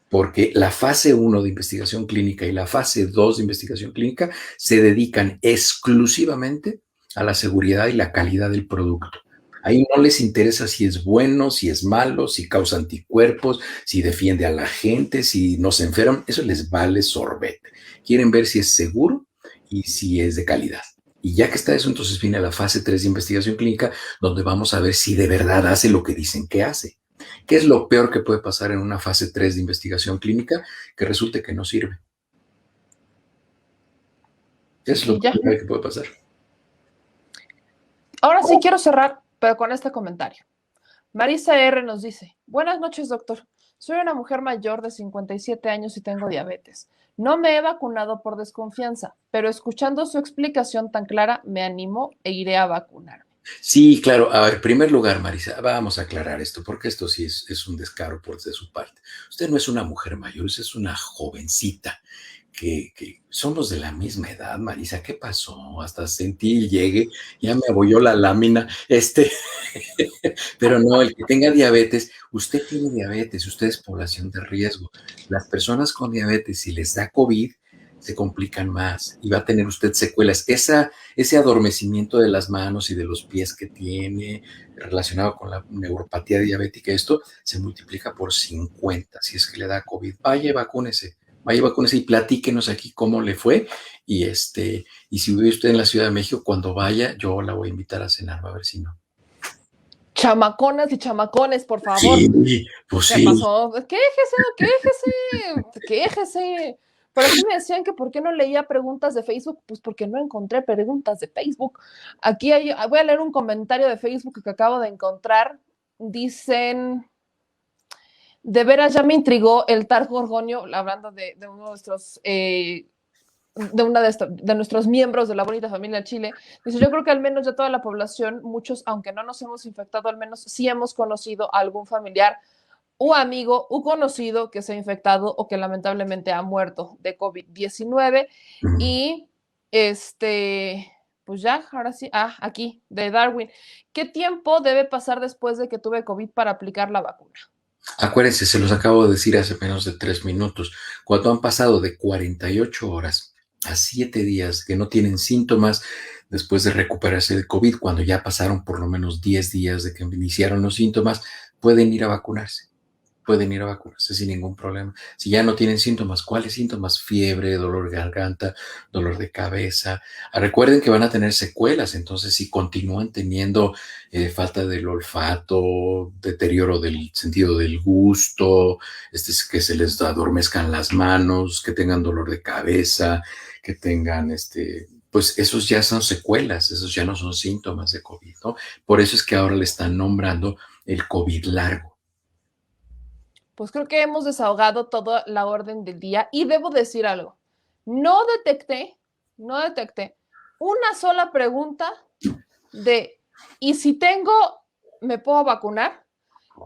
porque la fase 1 de investigación clínica y la fase 2 de investigación clínica se dedican exclusivamente a la seguridad y la calidad del producto. Ahí no les interesa si es bueno, si es malo, si causa anticuerpos, si defiende a la gente, si no se enferman, eso les vale sorbete. Quieren ver si es seguro y si es de calidad. Y ya que está eso, entonces viene la fase 3 de investigación clínica, donde vamos a ver si de verdad hace lo que dicen que hace. ¿Qué es lo peor que puede pasar en una fase 3 de investigación clínica? Que resulte que no sirve. Es lo Y ya. peor que puede pasar. Ahora sí quiero cerrar, pero con este comentario. Marisa R. nos dice, buenas noches, doctor. Soy una mujer mayor de 57 años y tengo diabetes. No me he vacunado por desconfianza, pero escuchando su explicación tan clara, me animo e iré a vacunarme. Sí, claro. A ver, en primer lugar, Marisa, vamos a aclarar esto, porque esto sí es un descaro de su parte. Usted no es una mujer mayor, usted es una jovencita. Que somos de la misma edad, Marisa, ¿qué pasó? Hasta sentí el llegue, ya me abolló la lámina, pero no, el que tenga diabetes, usted tiene diabetes, usted es población de riesgo. Las personas con diabetes, si les da COVID, se complican más y va a tener usted secuelas. Ese adormecimiento de las manos y de los pies que tiene relacionado con la neuropatía diabética, esto se multiplica por 50 si es que le da COVID. Vaya, vacúnese y platíquenos aquí cómo le fue. Y si vive usted en la Ciudad de México, cuando vaya, yo la voy a invitar a cenar, va a ver si no. Chamaconas y chamacones, por favor. Sí, pues ¿Qué sí. pasó? Quéjese. Pero aquí me decían que por qué no leía preguntas de Facebook, pues porque no encontré preguntas de Facebook. Aquí voy a leer un comentario de Facebook que acabo de encontrar. Dicen, de veras ya me intrigó el Tar Gorgonio, hablando de uno de nuestros de nuestros miembros de la bonita familia Chile. Dice, yo creo que al menos de toda la población, muchos, aunque no nos hemos infectado, al menos sí hemos conocido a algún familiar o amigo o conocido que se ha infectado o que lamentablemente ha muerto de COVID-19. Mm. Y pues ya, ahora sí, aquí, de Darwin. ¿Qué tiempo debe pasar después de que tuve COVID para aplicar la vacuna? Acuérdense, se los acabo de decir hace menos de 3 minutos. Cuando han pasado de 48 horas a 7 días que no tienen síntomas después de recuperarse de COVID, cuando ya pasaron por lo menos 10 días de que iniciaron los síntomas, pueden ir a vacunarse. pueden ir a vacunarse sin ningún problema. Si ya no tienen síntomas, ¿cuáles síntomas? Fiebre, dolor de garganta, dolor de cabeza. Recuerden que van a tener secuelas, entonces si continúan teniendo falta del olfato, deterioro del sentido del gusto, que se les adormezcan las manos, que tengan dolor de cabeza, que tengan pues esos ya son secuelas, esos ya no son síntomas de COVID, ¿no? Por eso es que ahora le están nombrando el COVID largo. Pues creo que hemos desahogado toda la orden del día y debo decir algo. No detecté una sola pregunta de, ¿y si tengo, me puedo vacunar?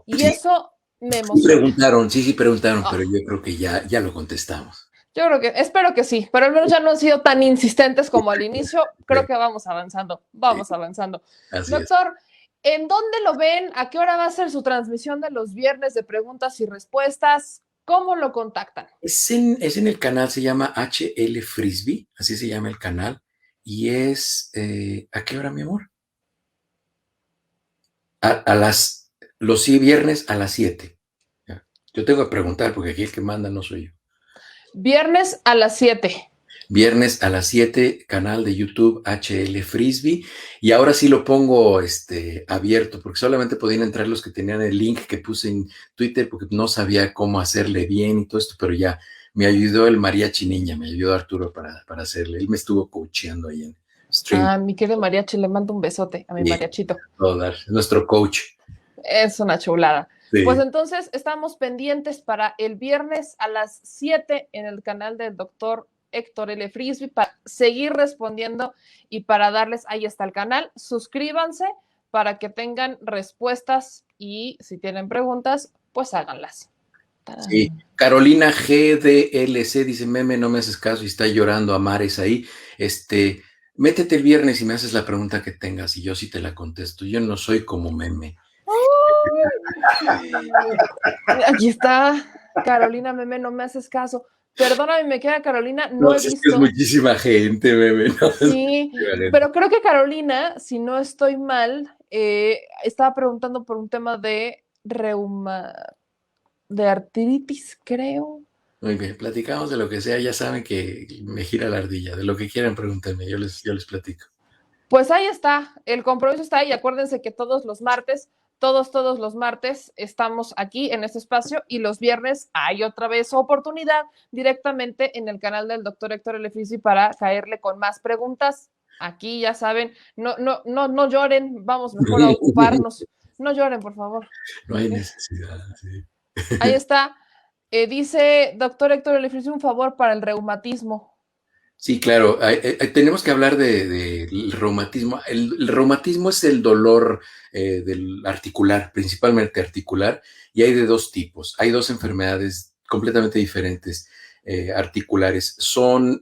Y Sí, eso me sí emociona. preguntaron, sí preguntaron, pero yo creo que ya lo contestamos. Yo creo que, espero que sí, pero al menos ya no han sido tan insistentes como al inicio. Creo que vamos avanzando, Sí, vamos avanzando. así es. Doctor, ¿en dónde lo ven? ¿A qué hora va a ser su transmisión de los viernes de preguntas y respuestas? ¿Cómo lo contactan? Es en el canal, se llama HL Frisbee, así se llama el canal, y ¿a qué hora, mi amor? Los viernes a las 7. Yo tengo que preguntar porque aquí el que manda no soy yo. Viernes a las 7. Viernes a las 7, canal de YouTube HL Frisbee. Y ahora sí lo pongo abierto, porque solamente podían entrar los que tenían el link que puse en Twitter, porque no sabía cómo hacerle bien y todo esto, pero ya me ayudó el mariachi niña, me ayudó Arturo para hacerle. Él me estuvo coacheando ahí en stream. Ah, mi querido mariachi, le mando un besote a mi mariachito. Nuestro coach. Es una chulada. Sí. Pues entonces estamos pendientes para el viernes a las 7 en el canal del doctor Héctor L. Frisbee para seguir respondiendo y para darles, ahí está el canal, suscríbanse para que tengan respuestas y si tienen preguntas, pues háganlas. Sí. Carolina GDLC dice, meme, no me haces caso y está llorando a mares ahí. Métete el viernes y me haces la pregunta que tengas y yo sí te la contesto. Yo no soy como meme. Aquí está Carolina Meme, no me haces caso. Perdóname, me queda Carolina, no he Es que visto. es muchísima gente, meme. No, sí, pero creo que Carolina, si no estoy mal, estaba preguntando por un tema de de artritis, creo. Muy bien, platicamos de lo que sea, ya saben que me gira la ardilla, de lo que quieran pregúntenme, yo les platico. Pues ahí está, el compromiso está ahí. Acuérdense que todos los martes, todos los martes estamos aquí en este espacio y los viernes hay otra vez oportunidad directamente en el canal del doctor Héctor L. Frisbee para caerle con más preguntas. Aquí ya saben, no lloren, vamos mejor a ocuparnos. No lloren, por favor. No hay necesidad. Sí. Ahí está. Dice doctor Héctor L. Frisbee, un favor para el reumatismo. Sí, claro. Tenemos que hablar del reumatismo. El reumatismo es el dolor del articular, principalmente articular, y hay de dos tipos. Hay dos enfermedades completamente diferentes articulares.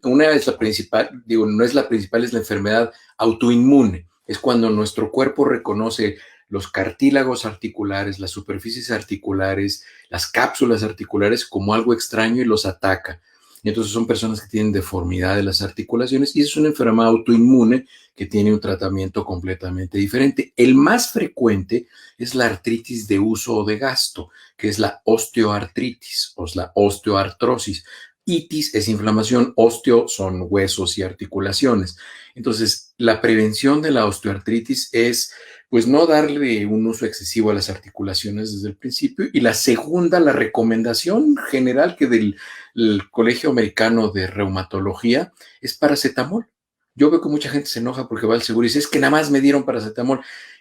Una es la principal, no es la principal, es la enfermedad autoinmune. Es cuando nuestro cuerpo reconoce los cartílagos articulares, las superficies articulares, las cápsulas articulares como algo extraño y los ataca. Y entonces son personas que tienen deformidad de las articulaciones y es una enfermedad autoinmune que tiene un tratamiento completamente diferente. El más frecuente es la artritis de uso o de gasto, que es la osteoartritis o la osteoartrosis. Itis es inflamación, osteo son huesos y articulaciones. Entonces, la prevención de la osteoartritis es pues no darle un uso excesivo a las articulaciones desde el principio. Y la segunda, la recomendación general que del Colegio Americano de Reumatología es paracetamol. Yo veo que mucha gente se enoja porque va al seguro y dice, es que nada más me dieron paracetamol.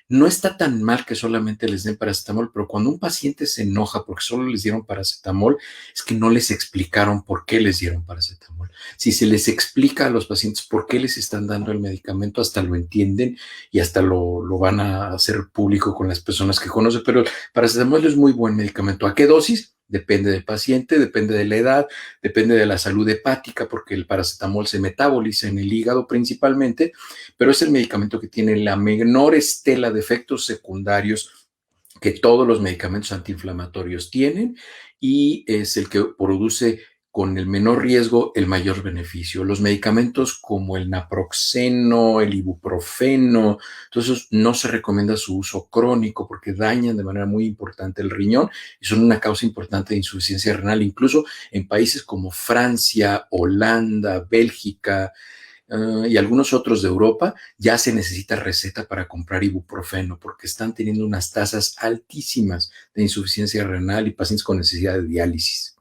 No está tan mal que solamente les den paracetamol, pero cuando un paciente se enoja porque solo les dieron paracetamol, es que no les explicaron por qué les dieron paracetamol. Si se les explica a los pacientes por qué les están dando el medicamento, hasta lo entienden y hasta lo van a hacer público con las personas que conocen, pero el paracetamol es muy buen medicamento. ¿A qué dosis? Depende del paciente, depende de la edad, depende de la salud hepática, porque el paracetamol se metaboliza en el hígado principalmente, pero es el medicamento que tiene la menor estela de efectos secundarios que todos los medicamentos antiinflamatorios tienen y es el que produce con el menor riesgo, el mayor beneficio. Los medicamentos como el naproxeno, el ibuprofeno, entonces no se recomienda su uso crónico porque dañan de manera muy importante el riñón y son una causa importante de insuficiencia renal, incluso en países como Francia, Holanda, Bélgica, y algunos otros de Europa, ya se necesita receta para comprar ibuprofeno porque están teniendo unas tasas altísimas de insuficiencia renal y pacientes con necesidad de diálisis.